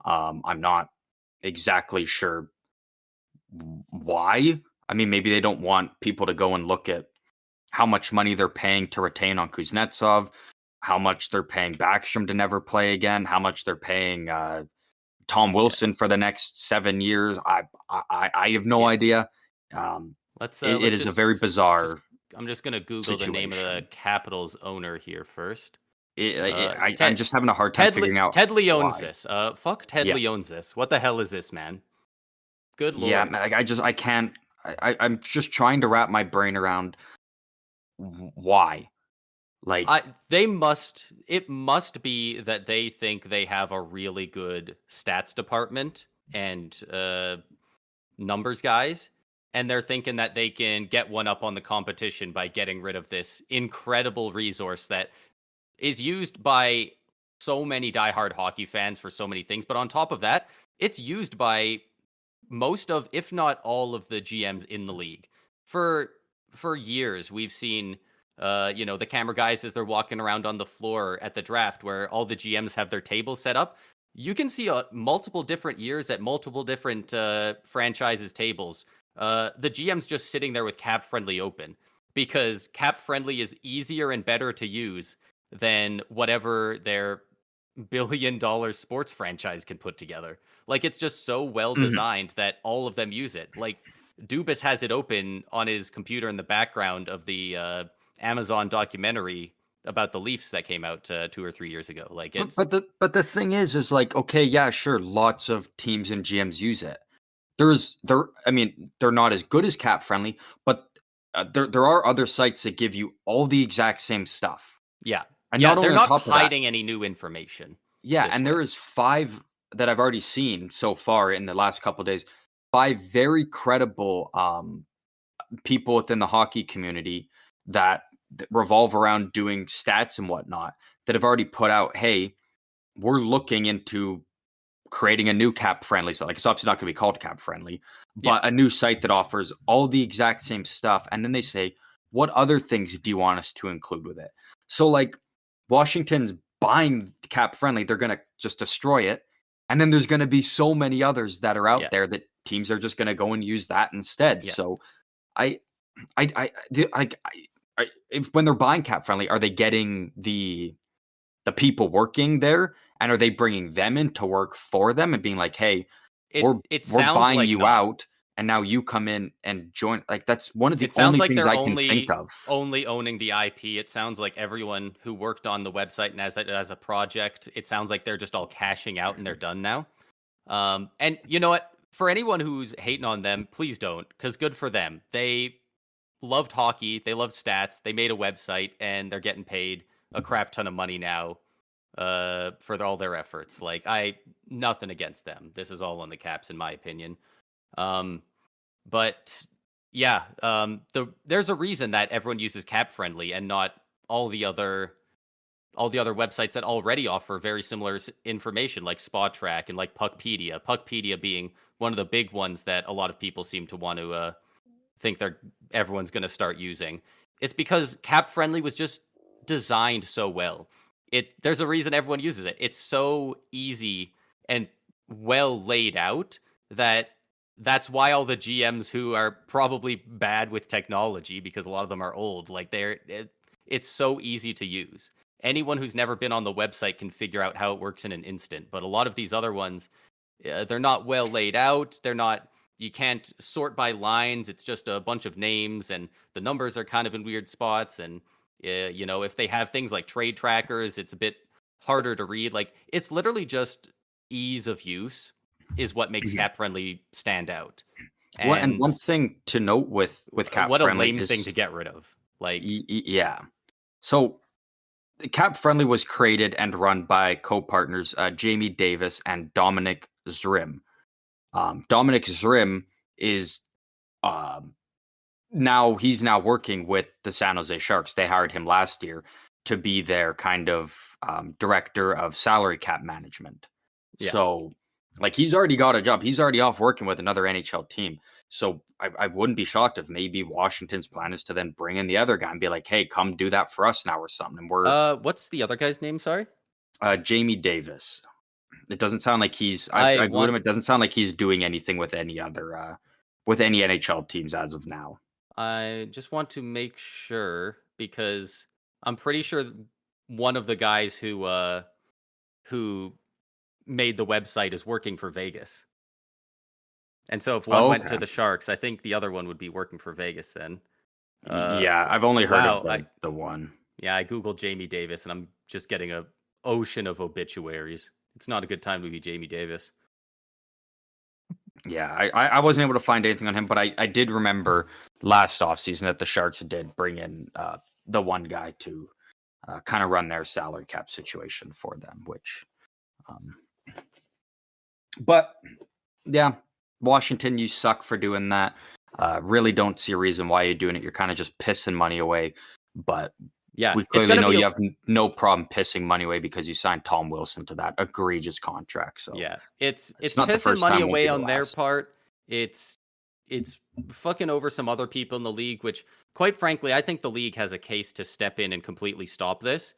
Speaker 2: I'm not exactly sure why. I mean, maybe they don't want people to go and look at how much money they're paying to retain on Kuznetsov, how much they're paying Backstrom to never play again, how much they're paying Tom
Speaker 1: Yeah,
Speaker 2: Wilson for the next 7 years. I have no
Speaker 1: yeah.
Speaker 2: idea. Um, it
Speaker 1: Let's
Speaker 2: is a very
Speaker 1: just
Speaker 2: bizarre
Speaker 1: I'm just gonna Google the name of the
Speaker 2: situation.
Speaker 1: Capitals owner here first.
Speaker 2: I'm
Speaker 1: Ted
Speaker 2: just having a hard time figuring out
Speaker 1: Ted Lee owns
Speaker 2: why.
Speaker 1: this. Fuck Ted
Speaker 2: Yeah,
Speaker 1: Lee owns this. What the hell is this, man? Good
Speaker 2: yeah.
Speaker 1: lord.
Speaker 2: I can't. I'm just trying to wrap my brain around why. Like,
Speaker 1: It must be that they think they have a really good stats department and numbers guys, and they're thinking that they can get one up on the competition by getting rid of this incredible resource that is used by so many diehard hockey fans for so many things. But on top of that, it's used by most of, if not all of the GMs in the league. For years, we've seen the camera guys as they're walking around on the floor at the draft where all the GMs have their tables set up. You can see multiple different years at multiple different franchises tables. The GM's just sitting there with Cap Friendly open because Cap Friendly is easier and better to use than whatever their billion-dollar sports franchise can put together. Like, it's just so well
Speaker 2: mhm.
Speaker 1: designed that all of them use it. Like, Dubas has it open on his computer in the background of the Amazon documentary about the Leafs that came out 2 or 3 years ago. Like, it's
Speaker 2: But the thing is like, okay, yeah, sure, lots of teams and GMs use it. They're not as good as Cap Friendly, but there are other sites that give you all the exact same stuff.
Speaker 1: yeah,
Speaker 2: And
Speaker 1: yeah.
Speaker 2: not
Speaker 1: They're
Speaker 2: only on
Speaker 1: not
Speaker 2: top of that,
Speaker 1: hiding any new information.
Speaker 2: Yeah,
Speaker 1: this
Speaker 2: and
Speaker 1: way.
Speaker 2: there is 5 that I've already seen so far in the last couple of days. 5 very credible people within the hockey community that revolve around doing stats and whatnot that have already put out, hey, we're looking into creating a new cap friendly site. Like, it's obviously not going to be called cap friendly,
Speaker 1: Yeah,
Speaker 2: but a new site that offers all the exact same stuff. And then they say, what other things do you want us to include with it? So, like, Washington's buying cap friendly, they're going to just destroy it. And then there's going to be so many others that are
Speaker 1: yeah,
Speaker 2: out there that teams are just going to go and use that instead.
Speaker 1: yeah.
Speaker 2: So, if when they're buying cap friendly, are they getting the people working there, and are they bringing them in to work for them and being like, "Hey,
Speaker 1: It
Speaker 2: we're
Speaker 1: it
Speaker 2: we're
Speaker 1: sounds
Speaker 2: buying
Speaker 1: like
Speaker 2: you
Speaker 1: not.
Speaker 2: out, and now you come in and join." Like, that's one of the
Speaker 1: It sounds
Speaker 2: only
Speaker 1: like
Speaker 2: things
Speaker 1: they're
Speaker 2: I can think of.
Speaker 1: only owning the IP. It sounds like everyone who worked on the website and as a project, it sounds like they're just all cashing out and they're done now. And you know what? For anyone who's hating on them, please don't, because good for them. They loved hockey, they loved stats, they made a website, and they're getting paid a crap ton of money now for all their efforts. Like, nothing against them. This is all on the Caps, in my opinion. Um, but yeah, there's a reason that everyone uses Cap Friendly and not all the other websites that already offer very similar information, like Spot Track and like Puckpedia. Puckpedia being one of the big ones that a lot of people seem to want to think everyone's going to start using. It's because Cap Friendly was just designed so well. There's a reason everyone uses it. It's so easy and well laid out that that's why all the GMs who are probably bad with technology, because a lot of them are old, like it's so easy to use. Anyone who's never been on the website can figure out how it works in an instant. But a lot of these other ones, they're not well laid out. They're not. You can't sort by lines. It's just a bunch of names, and the numbers are kind of in weird spots. And if they have things like trade trackers, it's a bit harder to read. Like, it's literally just ease of use is what makes
Speaker 2: Mhm.
Speaker 1: Cap Friendly stand out.
Speaker 2: And
Speaker 1: And
Speaker 2: one thing to note with cap
Speaker 1: what a
Speaker 2: friendly
Speaker 1: lame thing
Speaker 2: is
Speaker 1: to get rid of. Like,
Speaker 2: yeah. So the cap friendly was created and run by co-partners Jamie Davis and Dominic Zrim. Dominic Zrim is um, he's now working with the San Jose Sharks. They hired him last year to be their kind of director of salary cap management.
Speaker 1: yeah.
Speaker 2: So, like, he's already got a job. He's already off working with another NHL team. So I wouldn't be shocked if maybe Washington's plan is to then bring in the other guy and be like, "Hey, come do that for us now," or something. And we're
Speaker 1: What's the other guy's name? Sorry.
Speaker 2: Jamie Davis. It doesn't sound like he's.
Speaker 1: I
Speaker 2: I Googled
Speaker 1: want
Speaker 2: him. It doesn't sound like he's doing anything with any NHL teams as of now.
Speaker 1: I just want to make sure, because I'm pretty sure one of the guys who made the website is working for Vegas. And so if one
Speaker 2: Oh,
Speaker 1: went
Speaker 2: okay.
Speaker 1: to the Sharks, I think the other one would be working for Vegas then.
Speaker 2: Yeah, I've only heard of
Speaker 1: Wow.
Speaker 2: the one.
Speaker 1: I googled Jamie Davis and I'm just getting a ocean of obituaries. It's not a good time to be Jamie Davis.
Speaker 2: Yeah, I wasn't able to find anything on him, but I did remember last offseason that the Sharks did bring in the one guy to kind of run their salary cap situation for them, which, um, but yeah, Washington, you suck for doing that. Really don't see a reason why you're doing it. You're kind of just pissing money away, but
Speaker 1: Yeah,
Speaker 2: we
Speaker 1: it's
Speaker 2: clearly
Speaker 1: gonna
Speaker 2: know
Speaker 1: be
Speaker 2: you have no problem pissing money away because you signed Tom Wilson to that egregious contract. So
Speaker 1: yeah, it's
Speaker 2: it's not the
Speaker 1: pissing
Speaker 2: first
Speaker 1: money
Speaker 2: time, won't be
Speaker 1: away
Speaker 2: the
Speaker 1: on their
Speaker 2: last.
Speaker 1: part. It's fucking over some other people in the league, which, quite frankly, I think the league has a case to step in and completely stop this.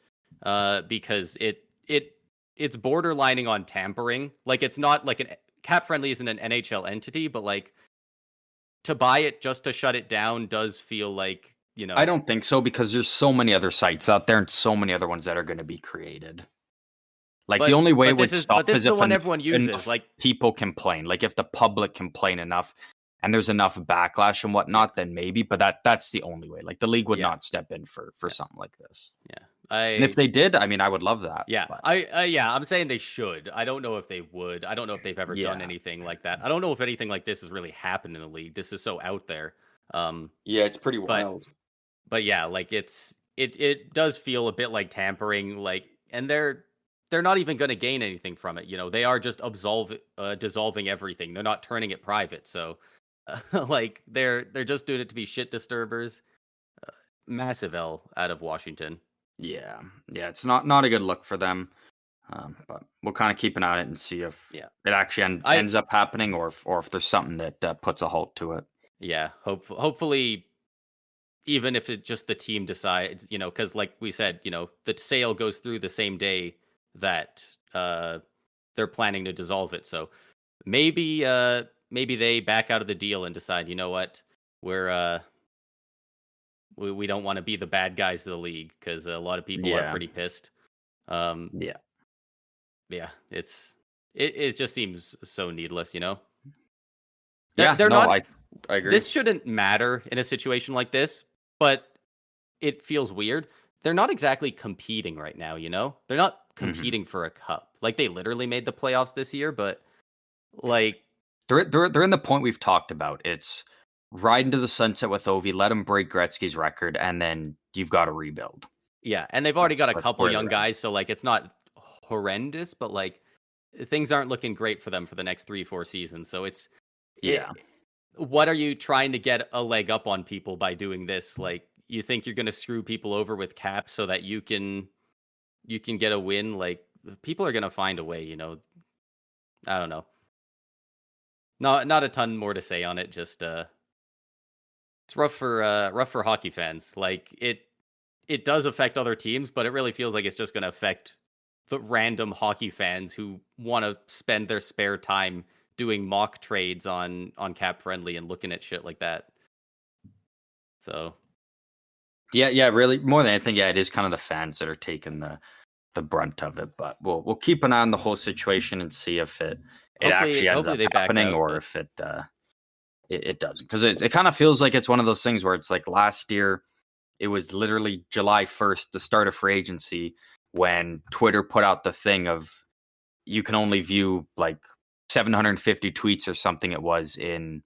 Speaker 1: Because it's borderlining on tampering. Like, it's not like Cap Friendly isn't an NHL entity, but like, to buy it just to shut it down does feel like,
Speaker 2: I don't think so because there's so many other sites out there and so many other ones that are going to be created. Like, the
Speaker 1: but
Speaker 2: only way it
Speaker 1: but
Speaker 2: would
Speaker 1: this is but
Speaker 2: stop
Speaker 1: this
Speaker 2: is
Speaker 1: is the
Speaker 2: if
Speaker 1: one everyone uses.
Speaker 2: enough
Speaker 1: Like,
Speaker 2: people complain. Like, if the public complain enough and there's enough backlash and
Speaker 1: yeah,
Speaker 2: whatnot, then maybe. But that's the only way. Like, the league would
Speaker 1: yeah,
Speaker 2: not step in for
Speaker 1: yeah,
Speaker 2: something like this.
Speaker 1: yeah.
Speaker 2: And if they did, I mean, I would love that.
Speaker 1: Yeah,
Speaker 2: But
Speaker 1: yeah, I'm saying they should. I don't know if they would. I don't know if they've ever done
Speaker 2: yeah,
Speaker 1: anything like that. I don't know if anything like this has really happened in the league. This is so out there. Um,
Speaker 2: yeah, it's pretty
Speaker 1: but
Speaker 2: wild.
Speaker 1: yeah, like, it does feel a bit like tampering. Like, and they're not even going to gain anything from it. They are just dissolving everything. They're not turning it private. So, like they're just doing it to be shit disturbers. Massive L out of Washington.
Speaker 2: Yeah, it's not a good look for them. But we'll kind of keep an eye on it and see if
Speaker 1: Yeah.
Speaker 2: it actually ends up happening, or if there's something that puts a halt to it.
Speaker 1: Yeah, hopefully, even if it just the team decides, because like we said, the sale goes through the same day that they're planning to dissolve it. So maybe they back out of the deal and decide, you know what, we don't want to be the bad guys of the league, because a lot of people are pretty pissed.
Speaker 2: Yeah.
Speaker 1: Yeah, it just seems so needless,
Speaker 2: They're
Speaker 1: not.
Speaker 2: I agree.
Speaker 1: This shouldn't matter in a situation like this, but it feels weird. They're not exactly competing right now, They're not competing for a cup. Like, they literally made the playoffs this year, but like
Speaker 2: they're in the point we've talked about. It's ride into the sunset with Ovi, let him break Gretzky's record, and then you've got to rebuild.
Speaker 1: Yeah, and they've already got a couple young
Speaker 2: right.
Speaker 1: guys, so like it's not horrendous, but like things aren't looking great for them for the next 3-4 seasons. So what are you trying to get a leg up on people by doing this? Like, you think you're going to screw people over with cap so that you can get a win? Like, people are going to find a way, I don't know. Not a ton more to say on it. Just it's rough for hockey fans. Like, it does affect other teams, but it really feels like it's just going to affect the random hockey fans who want to spend their spare time doing mock trades on Cap Friendly and looking at shit like that. So
Speaker 2: yeah, really, more than anything, it is kind of the fans that are taking the brunt of it. But we'll keep an eye on the whole situation and see if it actually ends up happening, or if it doesn't. Because it kind of feels like it's one of those things where it's like last year, it was literally July 1st, the start of free agency, when Twitter put out the thing of you can only view like 750 tweets or something it was in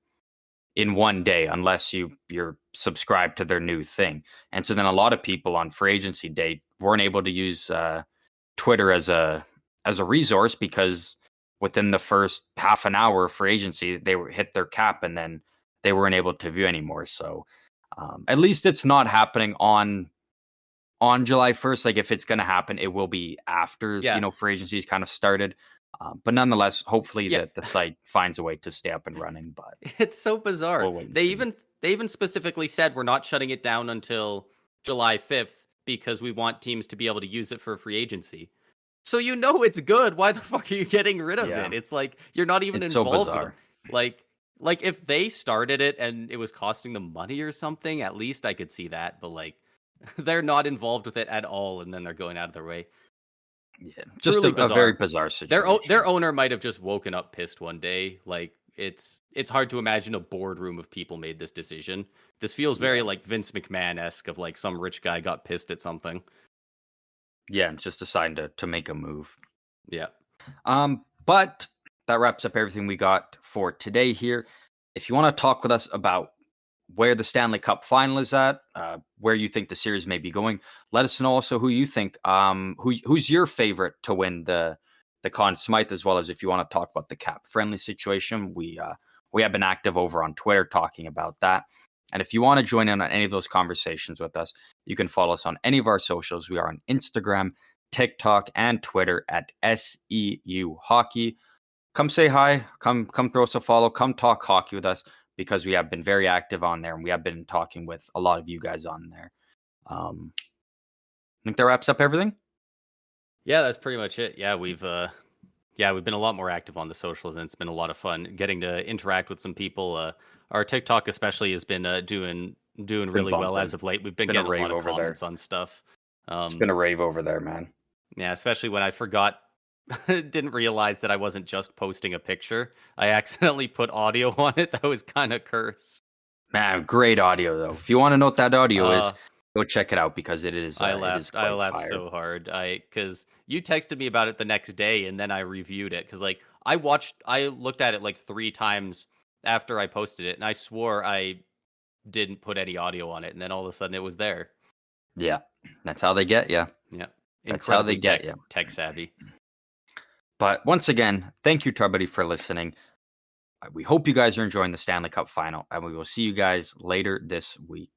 Speaker 2: one day, unless you're subscribed to their new thing. And so then a lot of people on free agency day weren't able to use Twitter as a resource, because within the first half an hour of free agency, they hit their cap, and then they weren't able to view anymore. So at least it's not happening on July 1st. Like, if it's going to happen, it will be after free agency's kind of started. But nonetheless, hopefully the site finds a way to stay up and running. But
Speaker 1: it's so bizarre. They even specifically said we're not shutting it down until July 5th because we want teams to be able to use it for free agency. So it's good. Why the fuck are you getting rid of it? It's like you're not even involved. So bizarre. Like if they started it and it was costing them money or something, at least I could see that. But like, they're not involved with it at all, and then they're going out of their way.
Speaker 2: Yeah, just a very bizarre situation.
Speaker 1: Their owner might have just woken up pissed one day. Like, it's hard to imagine a boardroom of people made this decision. This feels very like Vince McMahon-esque, of like some rich guy got pissed at something.
Speaker 2: Yeah, and just decided to make a move.
Speaker 1: Yeah.
Speaker 2: But that wraps up everything we got for today here. If you want to talk with us about where the Stanley Cup Final is at, where you think the series may be going, let us know also who you think, who's your favorite to win the Con Smyth, as well as if you want to talk about the Cap Friendly situation. We have been active over on Twitter talking about that. And if you want to join in on any of those conversations with us, you can follow us on any of our socials. We are on Instagram, TikTok, and Twitter at SEU Hockey. Come say hi, come throw us a follow, come talk hockey with us, because we have been very active on there, and we have been talking with a lot of you guys on there. I think that wraps up everything.
Speaker 1: Yeah, that's pretty much it. Yeah, we've been a lot more active on the socials, and it's been a lot of fun getting to interact with some people. Our TikTok especially has been doing really well as of late. We've been getting a lot of comments on stuff.
Speaker 2: It's been a rave over there, man.
Speaker 1: Yeah, especially when I didn't realize that I wasn't just posting a picture. I accidentally put audio on it. That was kind of cursed.
Speaker 2: Man, great audio though. If you want to know what that audio is, go check it out, because it is.
Speaker 1: I laughed so hard. Because you texted me about it the next day, and then I reviewed it. Because like I looked at it like 3 times after I posted it, and I swore I didn't put any audio on it, and then all of a sudden it was there.
Speaker 2: Yeah, that's how they get you.
Speaker 1: Yeah.
Speaker 2: That's how they
Speaker 1: Incredibly
Speaker 2: get you.
Speaker 1: tech savvy.
Speaker 2: But once again, thank you to everybody for listening. We hope you guys are enjoying the Stanley Cup final, and we will see you guys later this week.